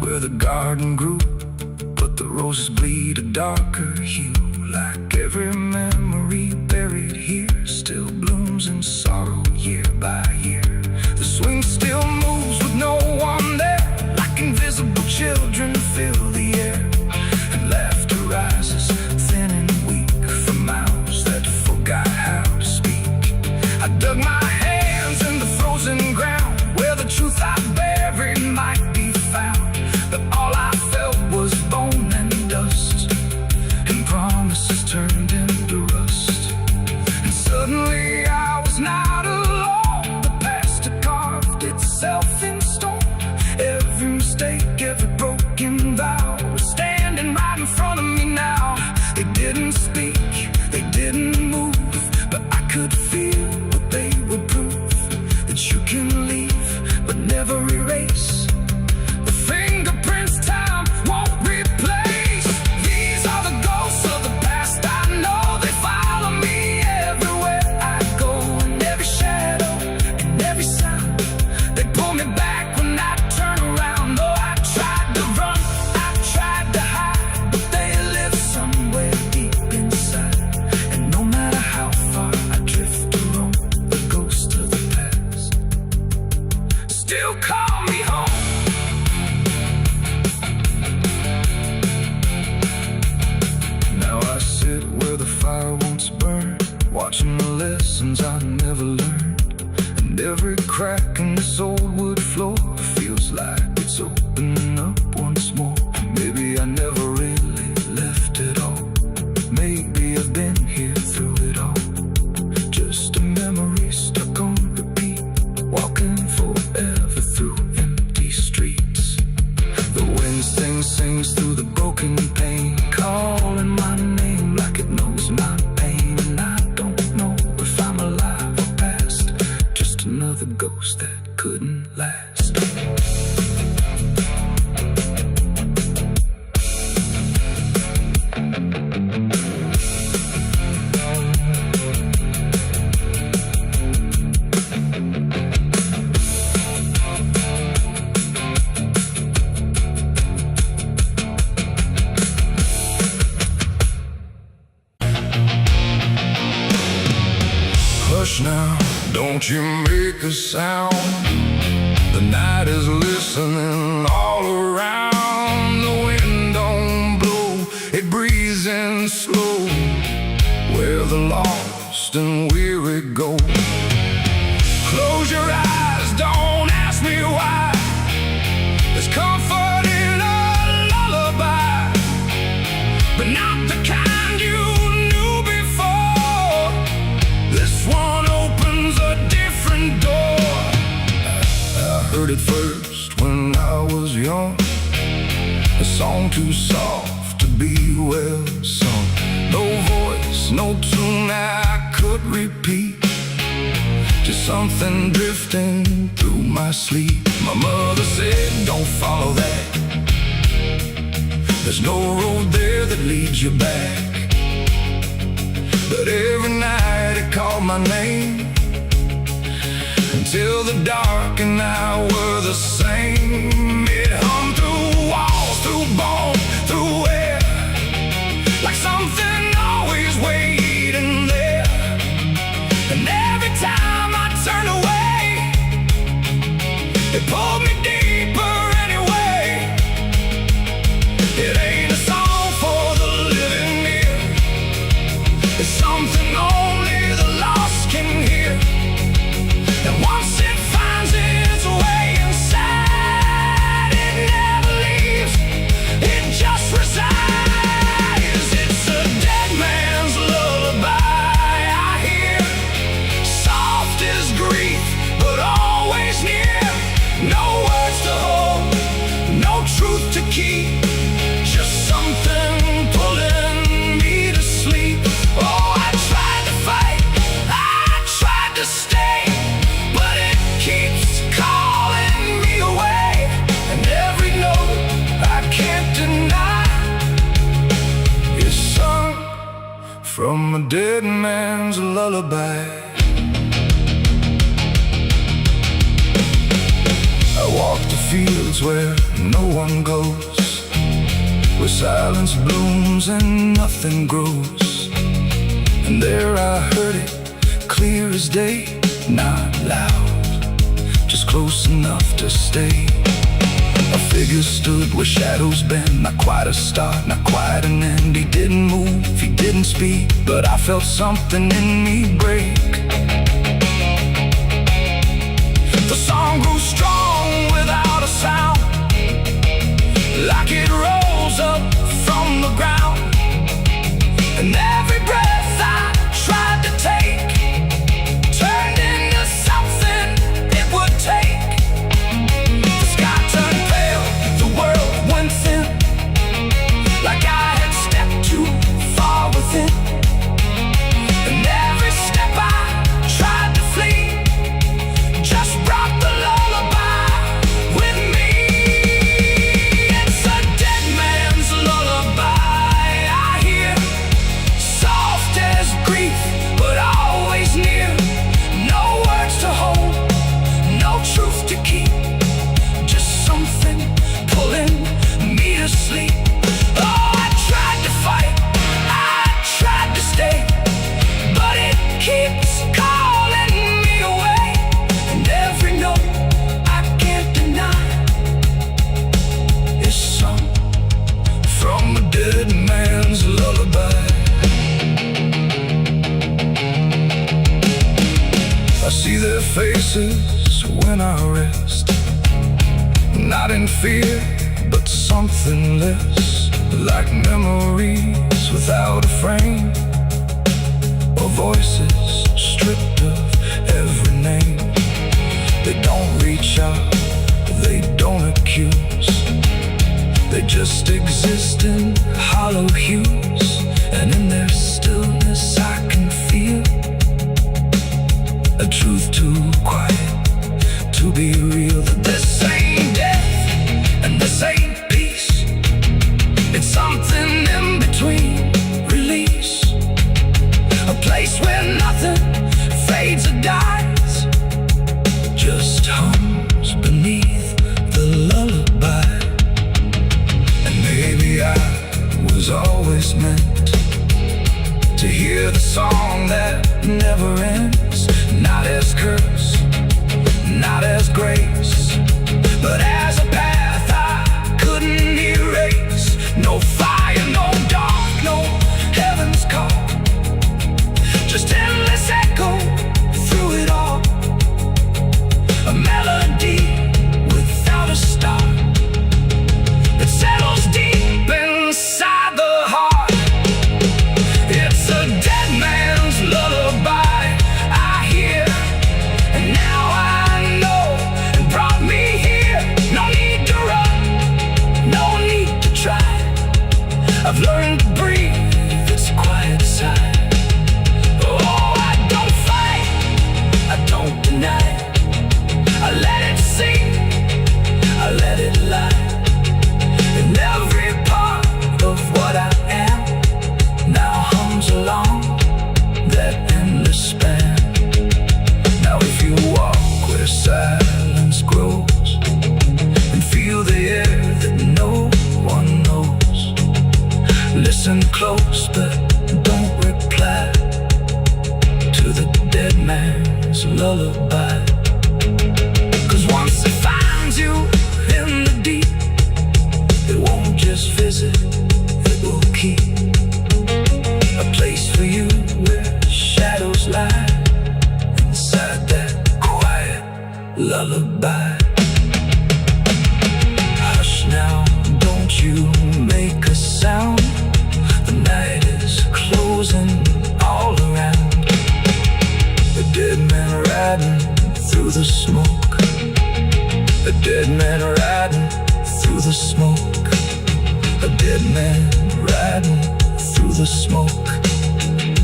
where the garden grew, but the roses bleed a darker hue. Like every memory buried here still blooms in sorrow year by year. The swing still moves with no one there, like invisible children fill the air. And laughter rises thin and weak from mouths that forgot how to speak. I dug my hands in the frozen ground where the truth I buried might be found. But all I felt was bone and dust, and promises turned into rust. And suddenly I was not alone. The past had carved itself in stone. Every mistake, every broken vow was standing right in front of me now. They didn't speak, they didn't move, but I could feel what they would prove. That you can leave, but never erase the fingerprints time won't replace. These are the ghosts of the past, I know. They follow me everywhere I go, in every shadow and every sound. They pull me back when I turn around. Though I tried to run, I tried to hide, but they live somewhere deep inside. And no matter how far I drift or roam, the ghost of the past still call me home. Now I sit where the fire once burned, watching the lessons I never learned. And every crack in this old wood floor feels like it's opening up once more. Maybe I never really left it all. Maybe I've been here through it all. Just a memory stuck on repeat, walking forever through empty streets. The wind sings through the broken pane, calling my name like it knows my pain. And I don't know if I'm alive or past, just another ghost that couldn't last. Hush now, don't you make a sound. The night is listening all around. The wind don't blow, it breathes in slow, where the lost and weary go. Close your eyes, don't ask me why. There's comfort in a lullaby, but not the kind you knew before. This one opens a different door. I heard it first when I was young, a song too soft to be well sung. No voice, no tune I could repeat, just something drifting through my sleep. My mother said, don't follow that, there's no road there that leads you back. But every night it called my name, until the dark and I were the same. It hummed through walls, through bone, through air, like something always waiting there. And every time I turned away, it pulled me deeper anyway. It ain't a song for the living ear, it's something only the lost can hear. And once it finds its way inside, it never leaves, it just resides. It's a dead man's lullaby I hear, soft as grief, but always near. No words to hold, no truth to keep, just something pulling me to sleep. Oh, I tried to fight, I tried to stay, but it keeps calling me away. And every note I can't deny is sung from a dead man's lullaby. I walked fields where no one goes, where silence blooms and nothing grows. And there I heard it, clear as day, not loud, just close enough to stay. A figure stood where shadows bend, not quite a start, not quite an end. He didn't move, he didn't speak, but I felt something in me break. The song grew strong without a sound, like it rose up from the ground. And every breath I tried to take turned into something it would take. The sky turned pale, the world went thin, like I had stepped too far within. And every step I tried to flee just brought the lullaby with me. It's a dead man's lullaby I hear, soft as grief, but always near. No words to hold, no truth to keep, just something pulling me to sleep. Oh, I tried to fight, I tried to stay, but it keeps calling me away. And every note I can't deny is sung from a dead man's lullaby. I see their faces when I rest, not in fear, but something less, like memories without a frame, or voices stripped of every name. They don't reach out, they don't accuse, they just exist in hollow hues. And in their stillness I can feel a truth too quiet to be real. That this ain't death and this ain't peace, it's something in between. Release, a place where nothing fades or dies, just hums beneath the lullaby. And maybe I was always meant to hear the song that never ends, not as curse, not as grace, but as a path I couldn't erase. No fire, no dark, no heaven's call, just endless echo through it all. A melody without a start that settles deep inside the heart. It's a dead man's lullaby I hear, and now I know it brought me here. No need to run, no need to try, I've learned to breathe this quiet sigh. Oh, I don't fight, I don't deny, I let it sing, I let it lie. And every part of what I am now hums along that endless span. Now if you walk where silence grows and feel the air that no one knows, listen close but don't reply to the dead man's lullaby. 'Cause once it finds you in the deep, it won't just visit, it will keep a place for you where shadows lie inside that quiet lullaby. Hush now, don't you make a sound, the night is closing all around. A dead man riding through the smoke, a dead man riding through the smoke, a dead man riding through the smoke,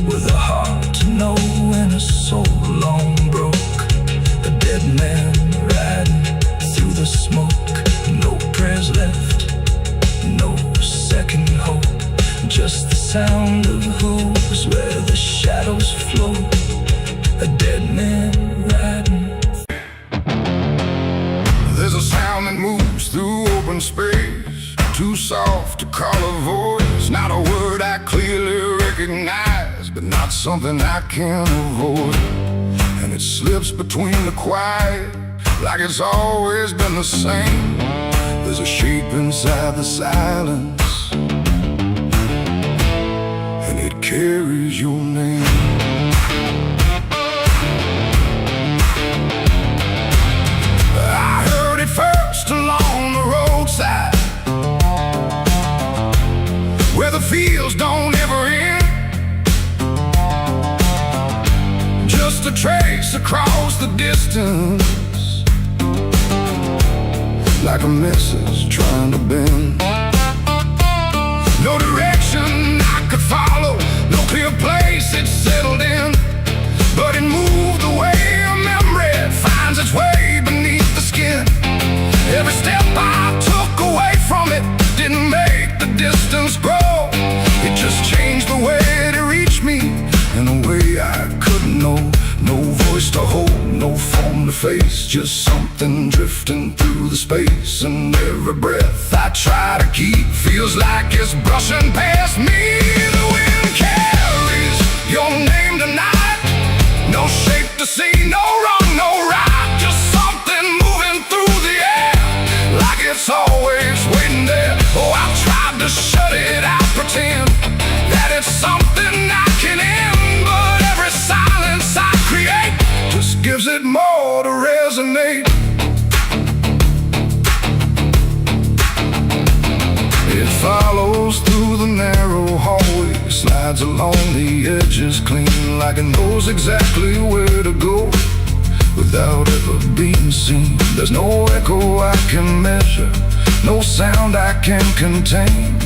with a heart to know and a soul long broke. A dead man riding through the smoke, no prayers left, no second hope, just the sound of hooves where the shadows flow. A dead man riding. There's a sound that moves open space, too soft to call a voice. Not a word I clearly recognize, but not something I can avoid. And it slips between the quiet, like it's always been the same. There's a shape inside the silence, and it carries your name. I heard it first along the roadside, where the fields don't ever end. Just a trace across the distance, like a message trying to bend. No direction I could follow, no clear place it settled in, but it moved the way a memory finds its way beneath the skin. Every step I took away from it didn't make the distance grow. It just changed the way it reached me in a way I couldn't know. No voice to hold, no form to face, just something drifting through the space. And every breath I try to keep feels like it's brushing past me. The wind carries your name tonight, no shape to see, no wrong, no right, just something moving through the air, like it's always waiting there. Oh, I've tried to shut it out, pretend that it's something I can end, but every silence I create just gives it more to resonate. It follows through the narrow hallway, slides along the edges clean, like it knows exactly where to go without ever being seen. There's no echo I can measure, no sound I can contain,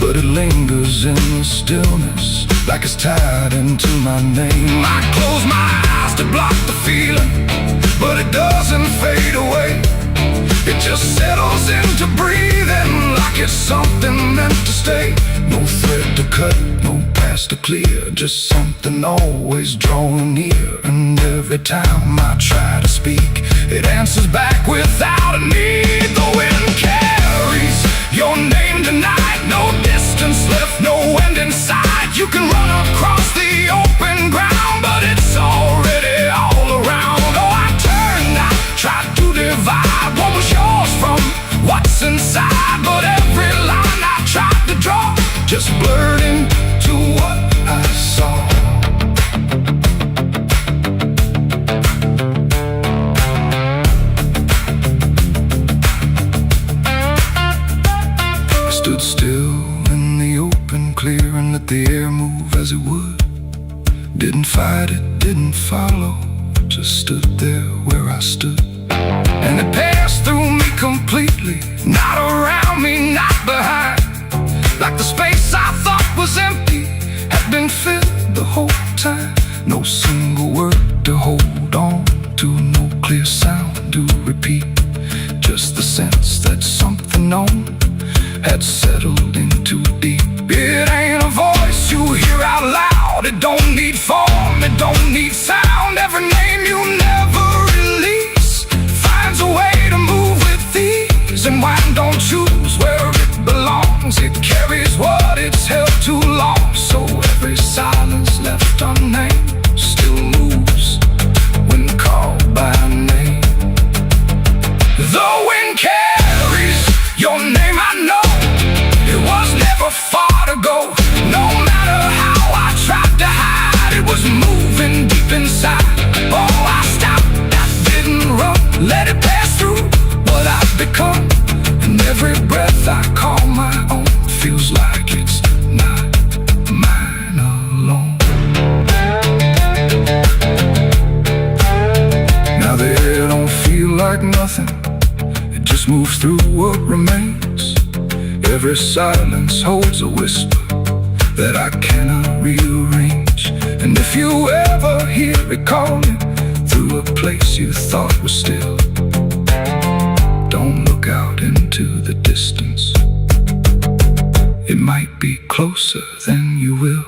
but it lingers in the stillness, like it's tied into my name. I close my eyes to block the feeling, but it doesn't fade away. It just settles into breathing, like it's something meant to stay. No thread to cut, no path to clear, just something always drawing near. And every time I try to speak, it answers back without a need. The wind carries your name tonight, no distance left, no end in sight. You can run across the open ground, but it's already all around. Oh, I turned, I tried to divide what was yours from what's inside, but every line I tried to draw just blurred into what I saw. I stood still in the open clear and let the air move as it would. Didn't fight it, didn't follow, just stood there where I stood. And it passed through me completely, not around me, not behind. Like the space I thought was empty had been filled the whole time. No single word to hold on to, no clear sound to repeat, just the sense that something known had settled in too deep. It ain't a voice you hear out loud, it don't need form, it don't need sound. Every name you never release finds a way to move with ease, and wine don't choose where it belongs. It carries what it's held too long, so every silence left unnamed still moves when called by name. The wind carries your name, I know it was never far to go. No matter how I tried to hide, it was moving deep inside. Oh, I stopped, I didn't run, let it pass through what I've become. And every breath I call my own feels like it's not mine alone. Now the air don't feel like nothing, it just moves through what remains. Every silence holds a whisper that I cannot rearrange. And if you ever hear it calling through a place you thought was still, don't look out into the distance, it might be closer than you will.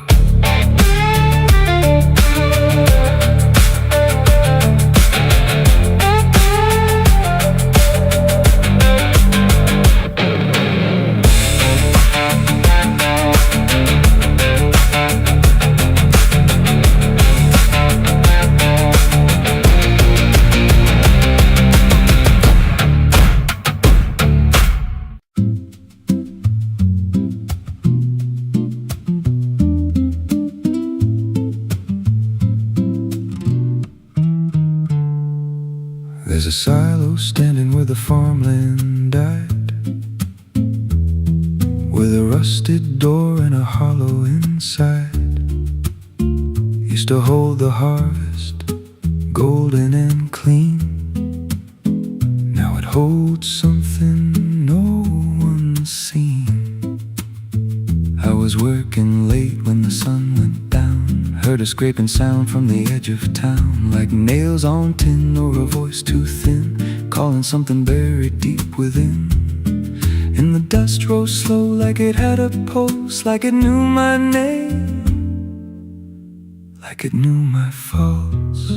There's a silo standing where the farmland died, with a rusted door and a hollow inside. Used to hold the harvest, golden and clean. Now it holds something no one's seen. I was working late when the sun went down, heard a scraping sound from the edge of town, like nails on tin or a voice too thin, calling something buried deep within. And the dust rose slow like it had a pulse, like it knew my name, like it knew my faults.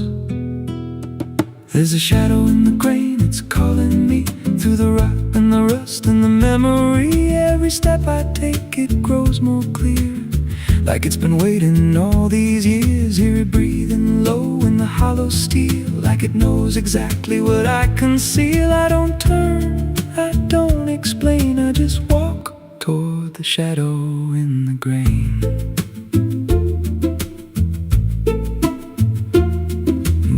There's a shadow in the grain, it's calling me through the rot and the rust and the memory. Every step I take, it grows more clear, like it's been waiting all these years. Hear it breathing low in the hollow steel, like it knows exactly what I conceal. I don't turn, I don't explain, I just walk toward the shadow in the grain.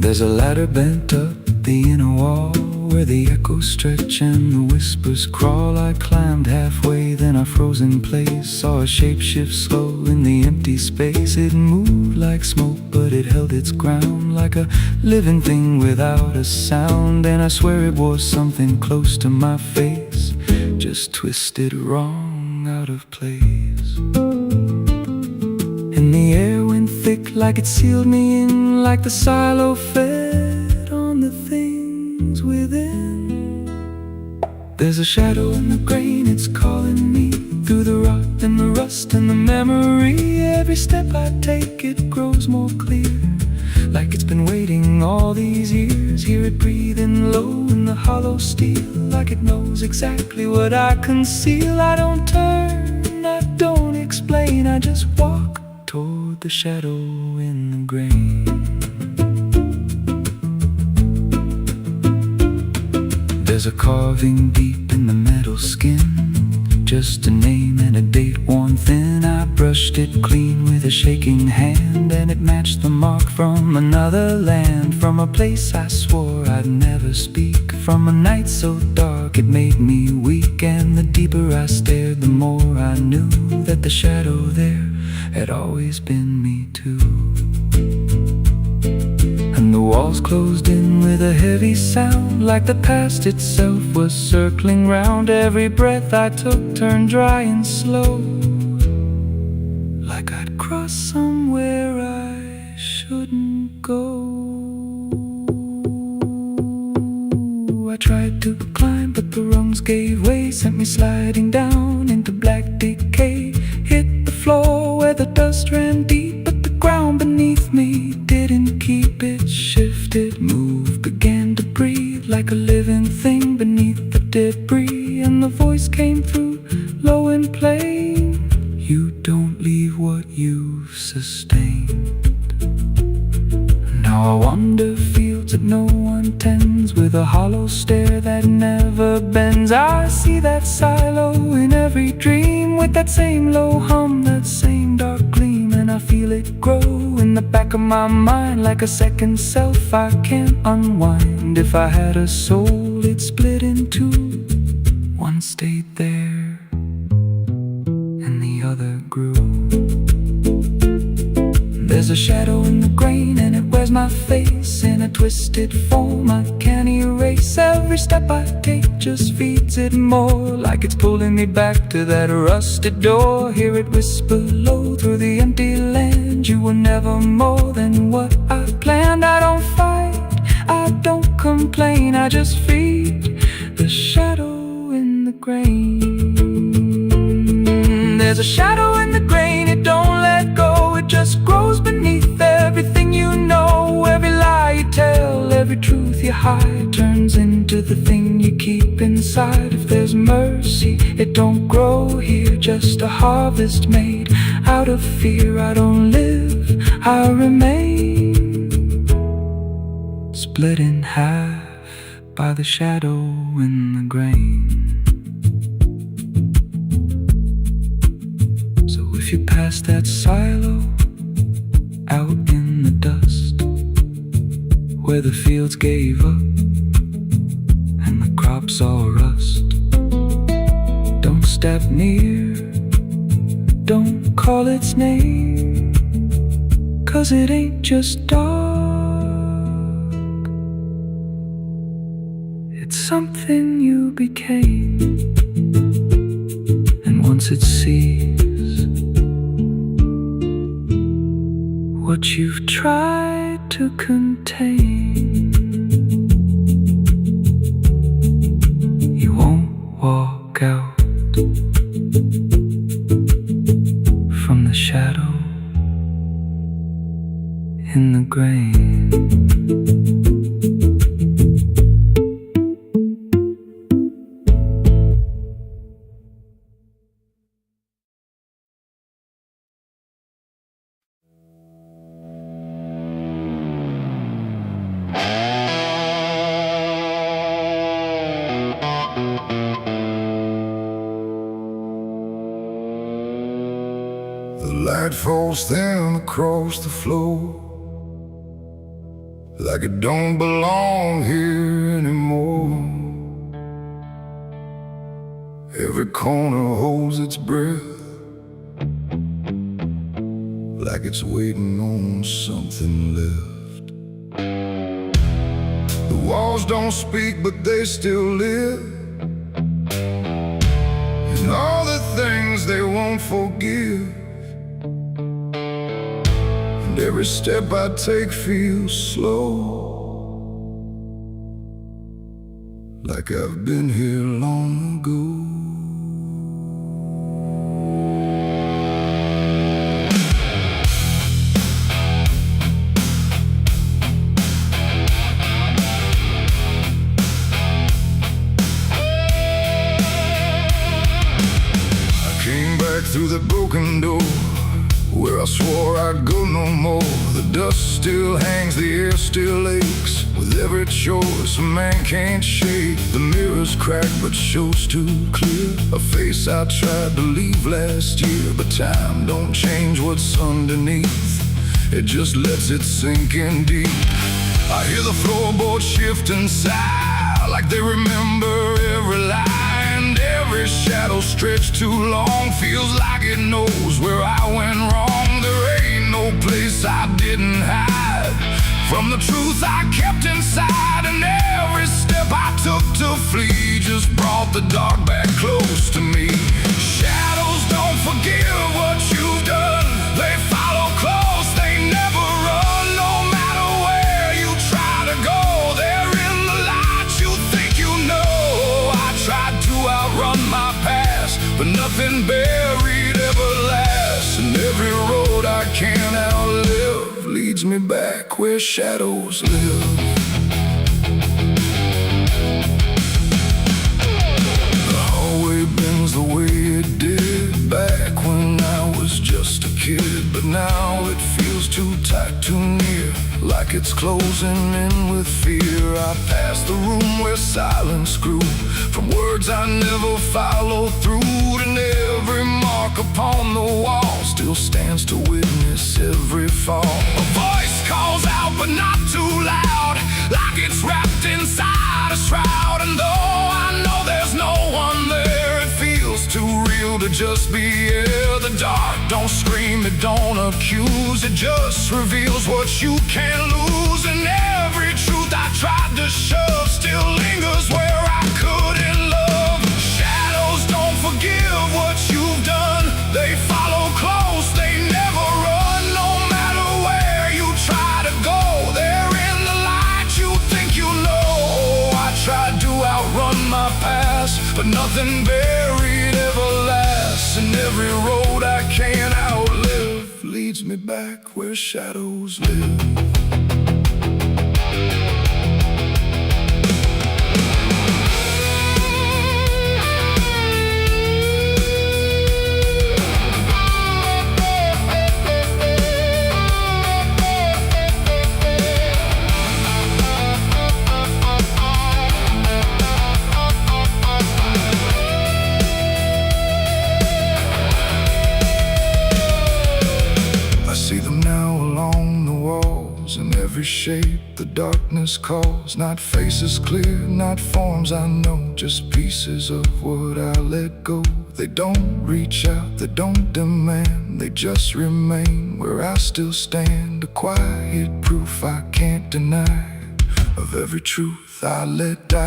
There's a ladder bent up the inner wall, where the echoes stretch and the whispers crawl. I climbed halfway, then I froze in place, saw a shape shift slow in the empty space. It moved like smoke, but it held its ground, like a living thing without a sound. And I swear it was something close to my face, just twisted wrong, out of place. And the air went thick, like it sealed me in, like the silo fed on the things within. There's a shadow in the grain, it's calling me through the rot and the rust and the memory. Every step I take, it grows more clear, like it's been waiting all these years. Hear it breathing low in the hollow steel, like it knows exactly what I conceal. I don't turn, I don't explain, I just walk toward the shadow in the grain. There's a carving deep in the metal skin, just a name and a date worn thin. I brushed it clean with a shaking hand, and it matched the mark from another land, from a place I swore I'd never speak, from a night so dark it made me weak. And the deeper I stared, the more I knew that the shadow there had always been me too. And the walls closed in with a heavy sound, like the past itself was circling round. Every breath I took turned dry and slow, like I'd crossed somewhere I shouldn't go. I tried to climb, but the rungs gave way, sent me sliding down into black decay. Hit the floor where the dust ran deep, but the ground beneath me didn't keep. It shifted, moved, began to breathe, like a living thing beneath the debris. And the voice came through, low and plain: you don't leave what you've sustained. Now I wander fields that no one tends, with a hollow stare that never bends. I see that silo in every dream, with that same low hum, that same dark gleam. And I feel it grow in the back of my mind, like a second self I can't unwind. If I had a soul, it'd split in two. One stayed there, and the other grew. There's a shadow in the grain, and it wears my face in a twisted form I can't erase. Every step I take just feeds it more, like it's pulling me back to that rusted door. Hear it whisper low through the empty land: you were never more than what I planned. I don't fight, I don't complain, I just feed the shadow in the grain. There's a shadow in the grain, it don't let go, it just grows beneath everything you know. Every lie you tell, every truth you hide, turns into the thing you keep inside. If there's mercy, it don't grow here, just a harvest made out of fear. I don't live, I remain, split in half by the shadow in the grain. If you pass that silo out in the dust, where the fields gave up lips all rust. Don't step near, don't call its name, 'cause it ain't just dark, it's something you became. And once it sees what you've tried to contain, you won't walk out from the shadow in the grain. The light falls thin across the floor, like it don't belong here anymore. Every corner holds its breath, like it's waiting on something left. The walls don't speak, but they still live, and all the things they won't forgive. Every step I take feels slow, like I've been here long ago. I came back through the broken door, where I swore I'd go no more. The dust still hangs, the air still aches, with every choice a man can't shake. The mirror's cracked but shows too clear a face I tried to leave last year. But time don't change what's underneath, it just lets it sink in deep. I hear the floorboards shift and sigh, like they remember every lie. Every shadow stretched too long feels like it knows where I went wrong. There ain't no place I didn't hide from the truth I kept inside. And every step I took to flee just brought the dark back close to me. Shadows don't forgive what you've done, they follow close, they never run. No matter where you try to go, they're in the light you think you know. I tried to outrun my past, but nothing buried ever lasts. And every road I can't outlive leads me back where shadows live. The hallway bends the way it did back when I was just a kid, but now it feels too tight, too near, like it's closing in with fear. I pass the room where silence grew, from words I never followed through. And every mark upon the wall still stands to witness every fall. A voice calls out but not too loud, like it's wrapped inside a shroud. And though I know there's no one there, it feels too real to just be here. The dark don't scream, it don't accuse, it just reveals what you can't lose. And every truth I tried to shove still lingers where I couldn't love. Shadows don't forgive what you've done, they follow close, they never run. No matter where you try to go, they're in the light you think you know. I tried to outrun my past, but nothing buried ever lasts. And every road I can't outlive leads me back where shadows live. Every shape the darkness calls. Not faces clear, not forms I know, just pieces of what I let go. They don't reach out, they don't demand, they just remain where I still stand. A quiet proof I can't deny of every truth I let die.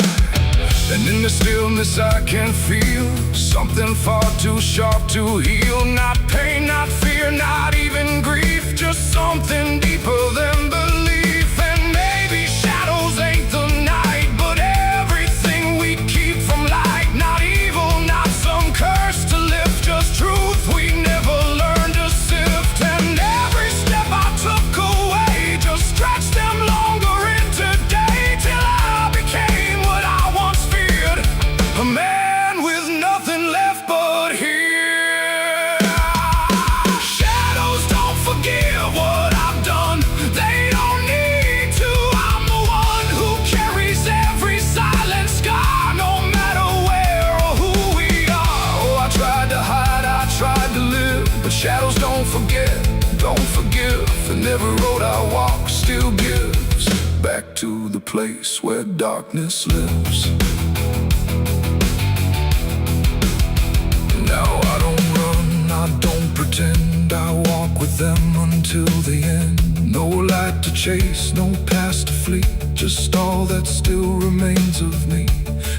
And in the stillness I can feel something far too sharp to heal. Not pain, not fear, not even grief, just something deeper than belief. And maybe shadows ain't the night, but everything we keep from light. Not evil, not some curse to lift, just truth we never learned to sift. And every step I took away just stretched them longer into day, till I became what I once feared, a man with nothing left but here. Shadows don't forgive what I've done, they don't need to. I'm the one who carries every silent scar, no matter where or who we are. Oh, I tried to hide, I tried to live, but shadows don't forget, don't forgive. And every road I walk still gives back to the place where darkness lives. Now I don't run, I don't pretend, I walk with them until the end. No light to chase, no past to flee, just all that still remains of me.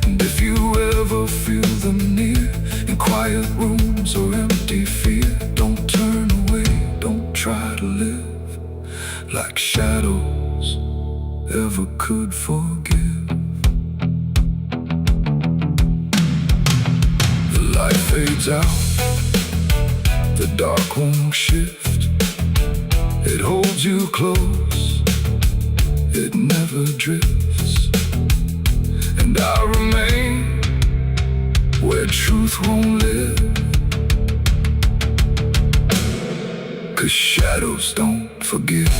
And if you ever feel them near, in quiet rooms or empty fear, don't turn away, don't try to live like shadows ever could forgive. The light fades out, the dark won't shift. It holds you close, it never drifts. And I remain where truth won't live, 'cause shadows don't forgive.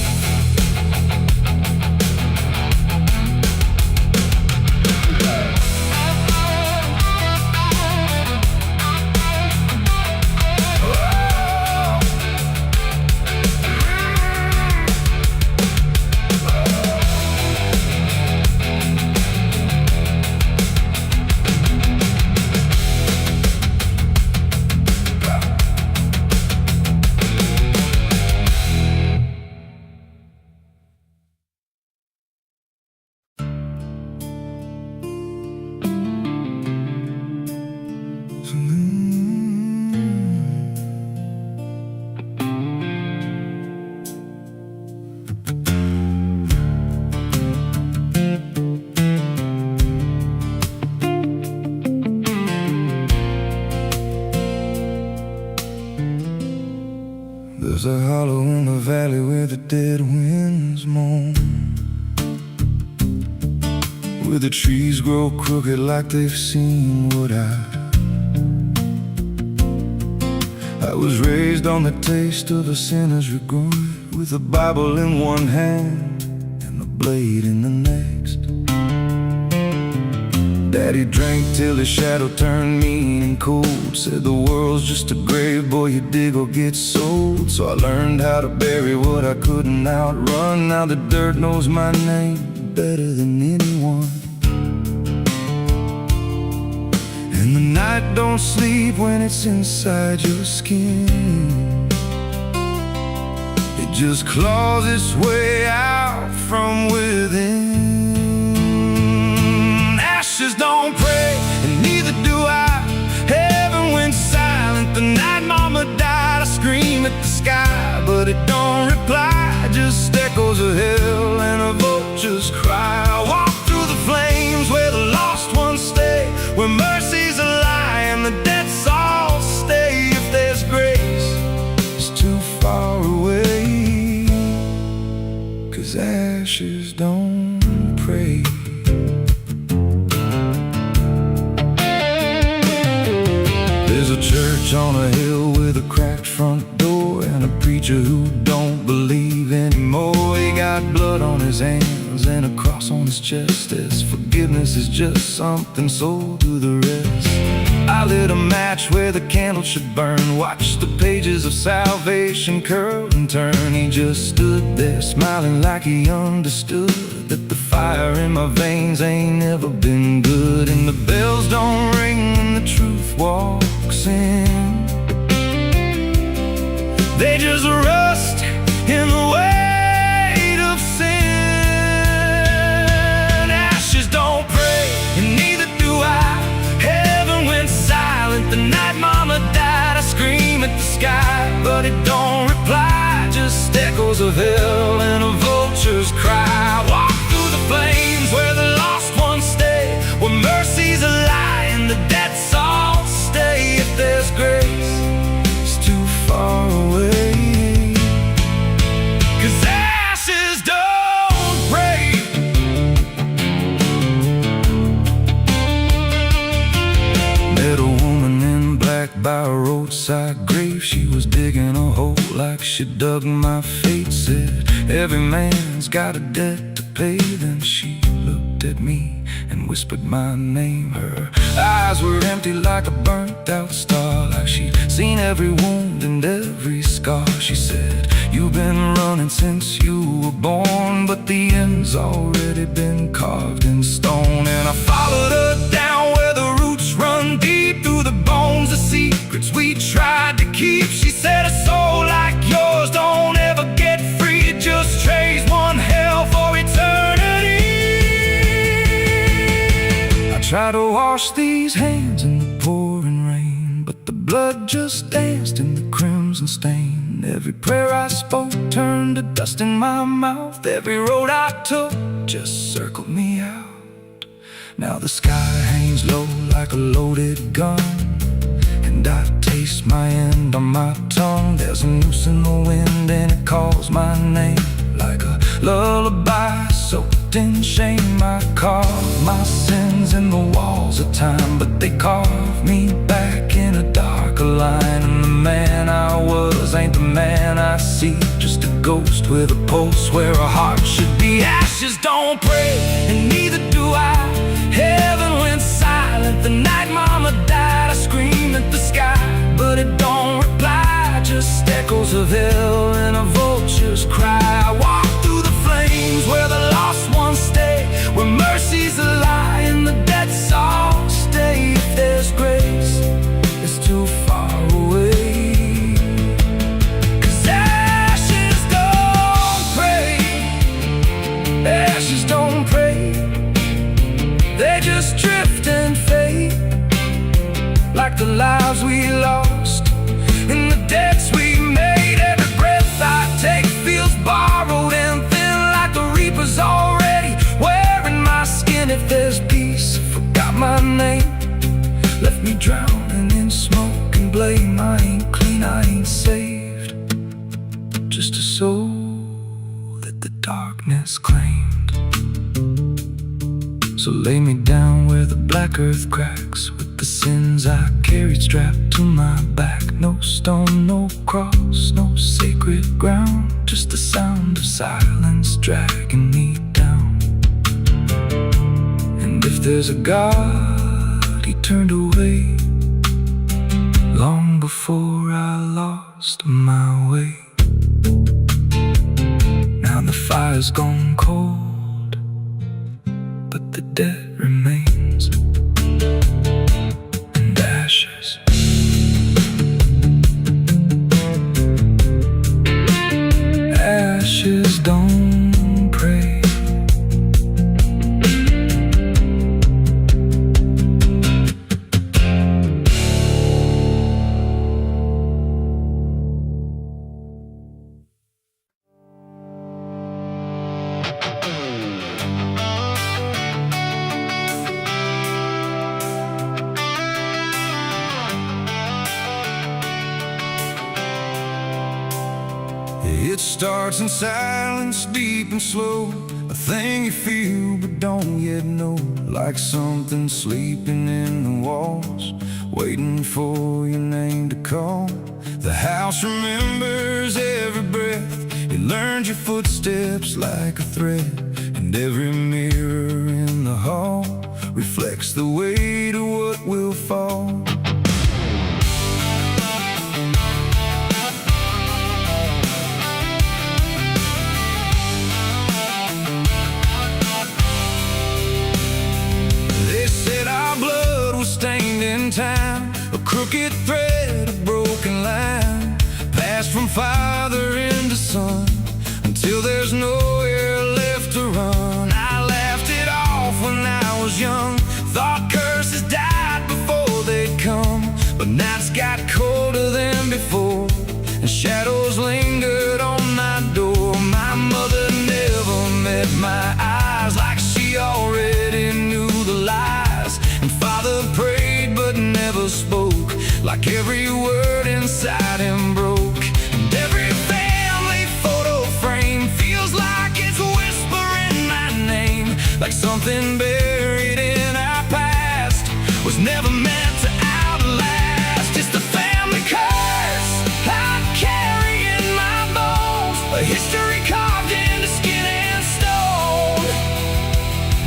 There's a hollow in the valley where the dead winds moan, where the trees grow crooked like they've seen what I was raised on the taste of a sinner's regret, with a Bible in one hand and a blade in the next. Daddy drank till his shadow turned mean and cold, said the world's just a grave, boy, you dig or get sold. So I learned how to bury what I couldn't outrun. Now the dirt knows my name better than anyone. And the night don't sleep when it's inside your skin, it just claws its way out from within. Ashes don't pray, and neither do I. Heaven went silent the night mama died. I scream at the sky, but it don't reply, just echoes of hell and a vulture's cry. I walk through the flames where the lost ones stay, where mercy's a lie and the dead souls stay. If there's grace, it's too far away, 'cause ashes don't pray. There's a church on a hill with a cracked front door, and a preacher who don't believe anymore. He got blood on his hands and a cross on his chest, as forgiveness is just something sold to the rest. I lit a match where the candle should burn, watched the pages of salvation curl and turn. He just stood there smiling like he understood that the fire in my veins ain't never been good. And the bells don't ring when the truth walks in, they just rust in the weight of sin. Ashes don't pray, and neither do I. Heaven went silent the night mama died. I scream at the sky, but it don't reply, just echoes of hell and a vulture's cry. Walk through the flames where the lost ones stay, where mercy's a lie and the debts all stay. If there's grace, it's too far away. By a roadside grave, she was digging a hole like she dug my fate. Said, every man's got a debt to pay. Then she looked at me and whispered my name. Her eyes were empty like a burnt out star, like she'd seen every wound and every scar. She said, you've been running since you were born, but the end's already been carved in stone. And I followed her down where the roots run deep through the bones, the secrets we tried to keep. She said, a soul like yours don't ever get free, it just trades one hell for eternity. I tried to wash these hands in the pouring rain, but the blood just danced in the crimson stain. Every prayer I spoke turned to dust in my mouth. Every road I took just circled me out. Now the sky hangs low like a loaded gun, and I taste my end on my tongue. There's a noose in the wind and it calls my name like a lullaby soaked in shame. I carve my sins in the walls of time, but they carve me back in a darker line. And the man I was ain't the man I see, just a ghost with a pulse where a heart should be. Ashes don't pray, and neither do I. Heaven went silent the night mama died. I scream at the sky, but it don't reply, just echoes of hell and a vulture's cry. I walk through the flames where the lost ones stay, where mercy's a lie and the debts all stay. If there's grace, it's too far away. 'Cause ashes don't pray, ashes don't pray, they just drift and fade, like the lives we lost and the debts we made. Every breath I take feels borrowed and thin, like the reaper's already wearing my skin. If there's peace, forgot my name, left me drowning in smoke and blame. I ain't clean, I ain't saved, just a soul that the darkness claimed. So lay me down where the black earth cracks, with the sins I carried strapped to my back. No stone, no cross, no sacred ground, just the sound of silence dragging me down. And if there's a God, he turned away long before I lost my way. Now the fire's gone cold, but the debt remains, and ashes. Ashes don't pray. It starts in silence, deep and slow, a thing you feel but don't yet know, like something sleeping in the walls, waiting for your name to call. The house remembers every breath, it learns your footsteps like a thread, and every mirror in the hall reflects the weight of what will fall. inside him broke. And every family photo frame feels like it's whispering my name, like something buried in our past was never meant to outlast. It's the family curse I carry in my bones, a history carved into skin and stone.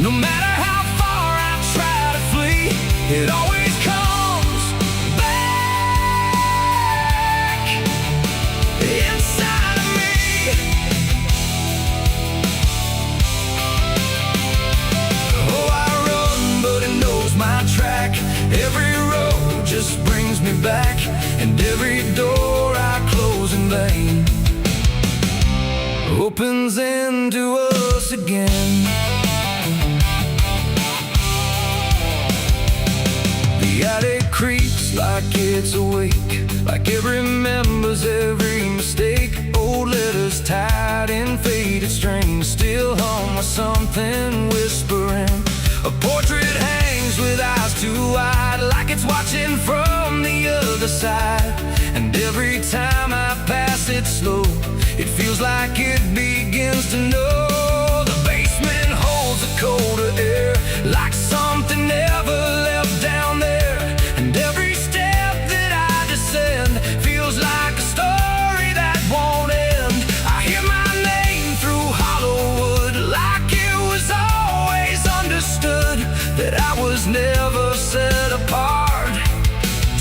No matter how far I try to flee, it always comes back inside of me. Oh, I run, but it knows my track. Every road just brings me back, and every door I close in vain opens into us again. The attic creaks like it's awake, like it remembers every mistake. Old letters tied in faded strings still hum with something whispering. A portrait hangs with eyes too wide, like it's watching from the other side. And every time I pass it slow, it feels like it begins to know. The basement holds a colder air, like something never left down there. And every step that I descend feels like a story that won't end. I hear my name through hollow wood, like it was always understood that I was never set apart,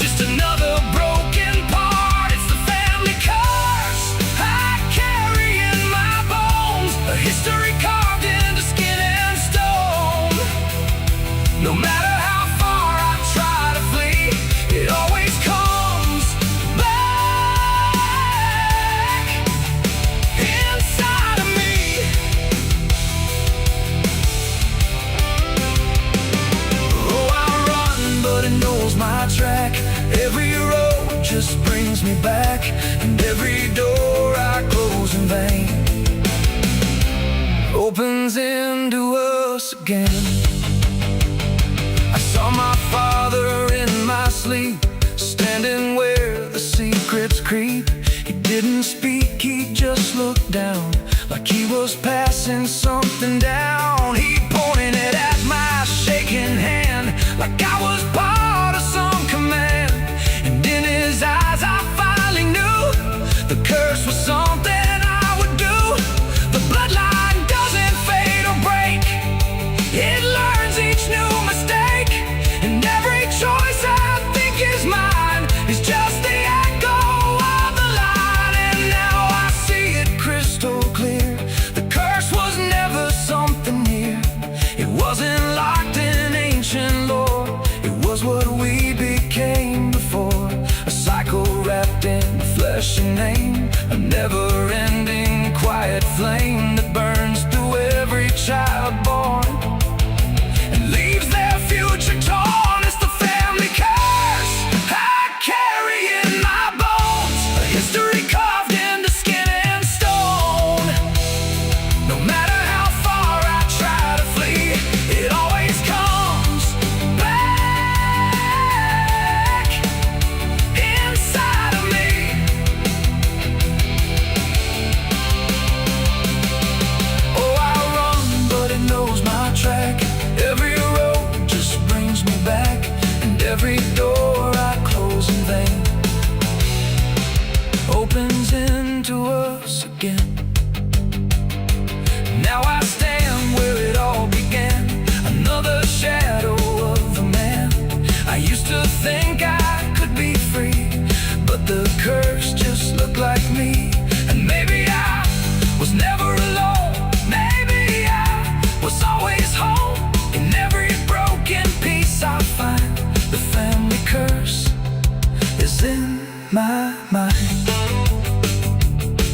just another broken part. It's the family curse I carry in my bones, a history carved into skin and stone. No matter how far I try to flee, it always comes back inside of me. Oh, I run, but it knows my track. Every road just brings me back, and every door I close in vain opens into us again. I saw my father in my sleep, standing where the secrets creep. He didn't speak, he just looked down, like he was passing something down. He pointed it at my shaking hand, like I was part of some command. And in his eyes I finally knew the curse was something I would do. The bloodline doesn't fade or break, it learns each new mistake. And every choice I think is mine is just the echo of the line. And now I see it crystal clear, the curse was never something near. It wasn't locked in ancient lore, it was what we became before. A cycle wrapped in flesh and name, a never-ending quiet flame that burns through every child born and leaves their future torn. It's the family curse I carry in my bones, a history carved into skin and stone. No matter how far I try to flee, it always comes back inside of me. Oh, I run, but it knows my track. Every road just brings me back, and every door I close in vain opens into us again. Now I stand where it all began, another shadow of a man. I used to think I could be free, but the curse just looked like me. And maybe I was never alone, maybe I was always home. In every broken piece I find, the family curse is in my mind.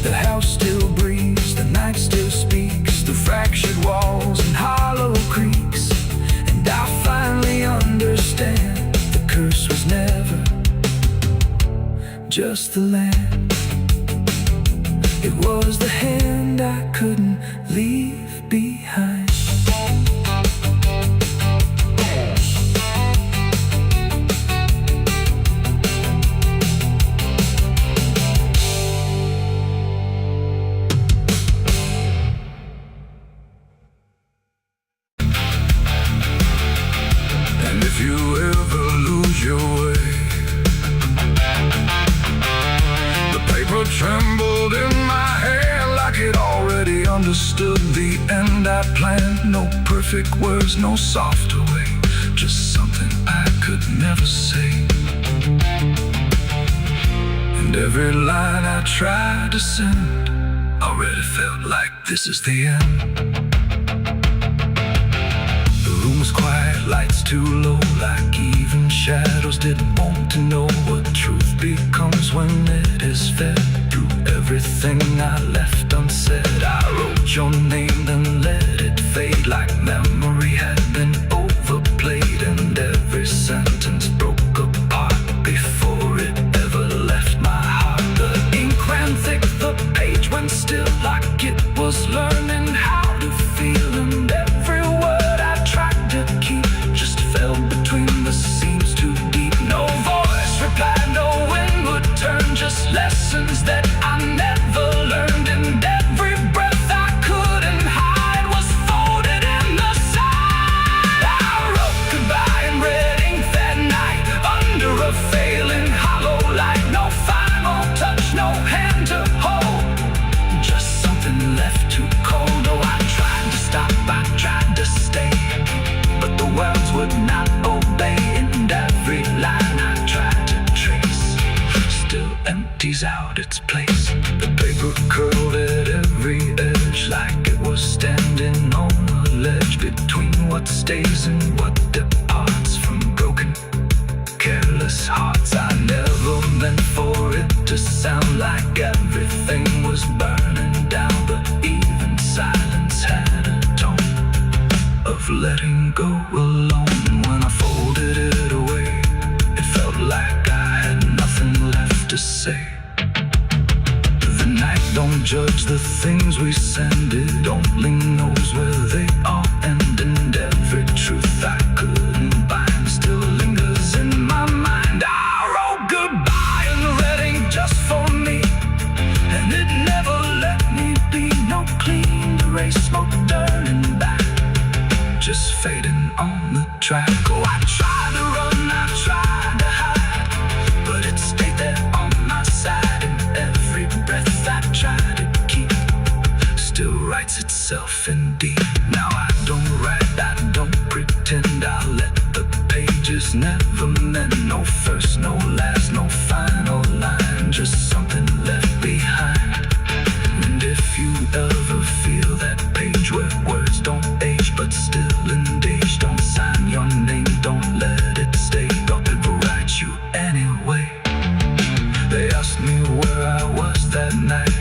The house still breathes, the night still speaks through fractured walls and hollow creaks. And I finally understand the curse was never just the land, it was the hand I couldn't leave behind. understood the end I planned. No perfect words, no softer way, just something I could never say. And every line I tried to send already felt like this is the end. The room was quiet, lights too low, like even shadows didn't want to know what truth becomes when it is fed. Through everything I left unsaid, I wrote your name, then let it fade like memory had been overplayed. And every sentence broke apart before it ever left my heart. The ink ran thick, the page went still, like it was learning how to feel. And every word I tried to keep just fell between the seams too deep. No voice replied, no wind would turn, just lessons that I never learned. And every breath I couldn't hide was folded in the side. I wrote goodbye in red ink that night, under a failing hollow light. No final touch, no hand to hold, just something left too cold. Oh, I tried to stop, I tried to stay, but the words would not obey. And every line I tried to trace still empties out its place. The paper curled at every edge, like it was standing on a ledge between what stays and what departs from broken, careless hearts. I never meant for it to sound like everything was burning down, but even silence had a tone of letting go alone. When I folded it away, it felt like I had nothing left to say. The night don't judge the things we send, it only knows where they all end. And every truth I couldn't bind still lingers in my mind. I wrote goodbye in red ink just for me, and it never let me be. No clean erase, smoke turning back, just fading on the track. Oh, I tried to run, I tried to hide, but it stayed there on my side. And every breath I tried to keep still writes itself indeed. Now I don't write, I don't pretend, I let the pages never mend. No first, no last, no final line, just something left behind. And if you ever feel that page where words don't age but still engage, don't sign your name, don't let it stay, don't ever write you anyway. They asked me where I was that night,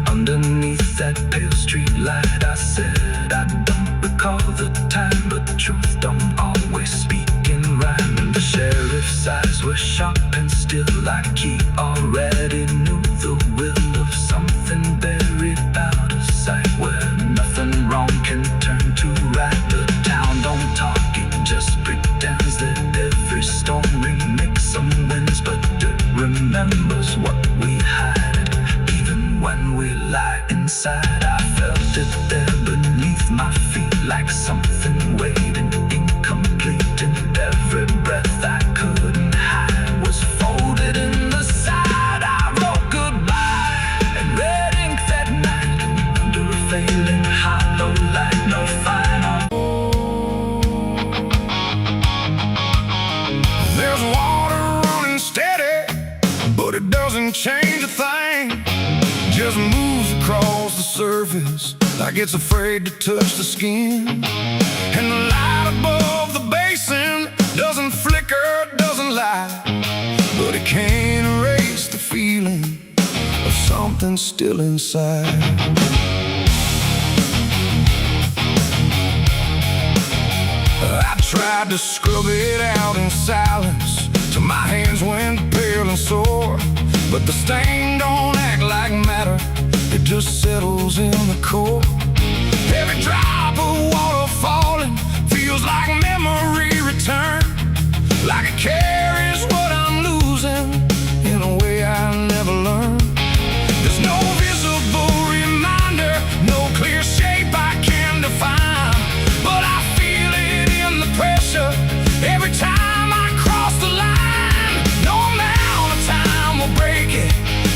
underneath that pale street light. I said I don't recall the time, but the truth don't always speak in rhyme. And the sheriff's eyes were sharp and still, like he already knew the will of something buried out of sight, where nothing wrong can turn to right. The town don't talk, it just pretends that every storm remakes some winds, but it remembers what we hide, even when we lie inside. I felt it there beneath my feet, like something waiting incomplete. And every breath I couldn't hide was folded in the side. I wrote goodbye in red ink that night, under a failing hollow light. No final. There's water running steady, but it doesn't change a thing. Just moves across the surface like it's afraid to touch the skin. And the light above the basin doesn't flicker, doesn't lie, but it can't erase the feeling of something still inside. I tried to scrub it out in silence till my hands went pale and sore, but the stain don't act like matter, it just settles in the core. Every drop of water falling feels like memory return, like it carries what I'm losing in a way I never learned. There's no visible reminder, no clear shape I can define, but I feel it in the pressure every time I cross the line. No amount of time will break it,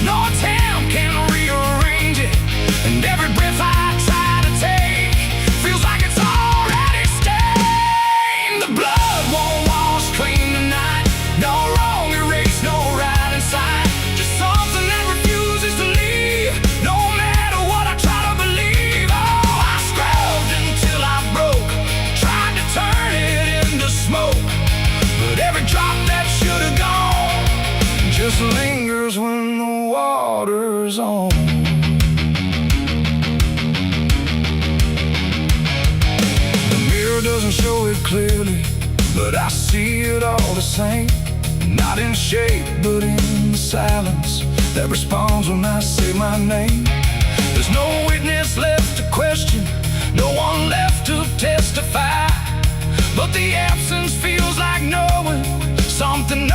no attempt can rearrange it. And every breath I try to colors on. The mirror doesn't show it clearly, but I see it all the same. Not in shape, but in the silence that responds when I say my name. There's no witness left to question, no one left to testify, but the absence feels like knowing something.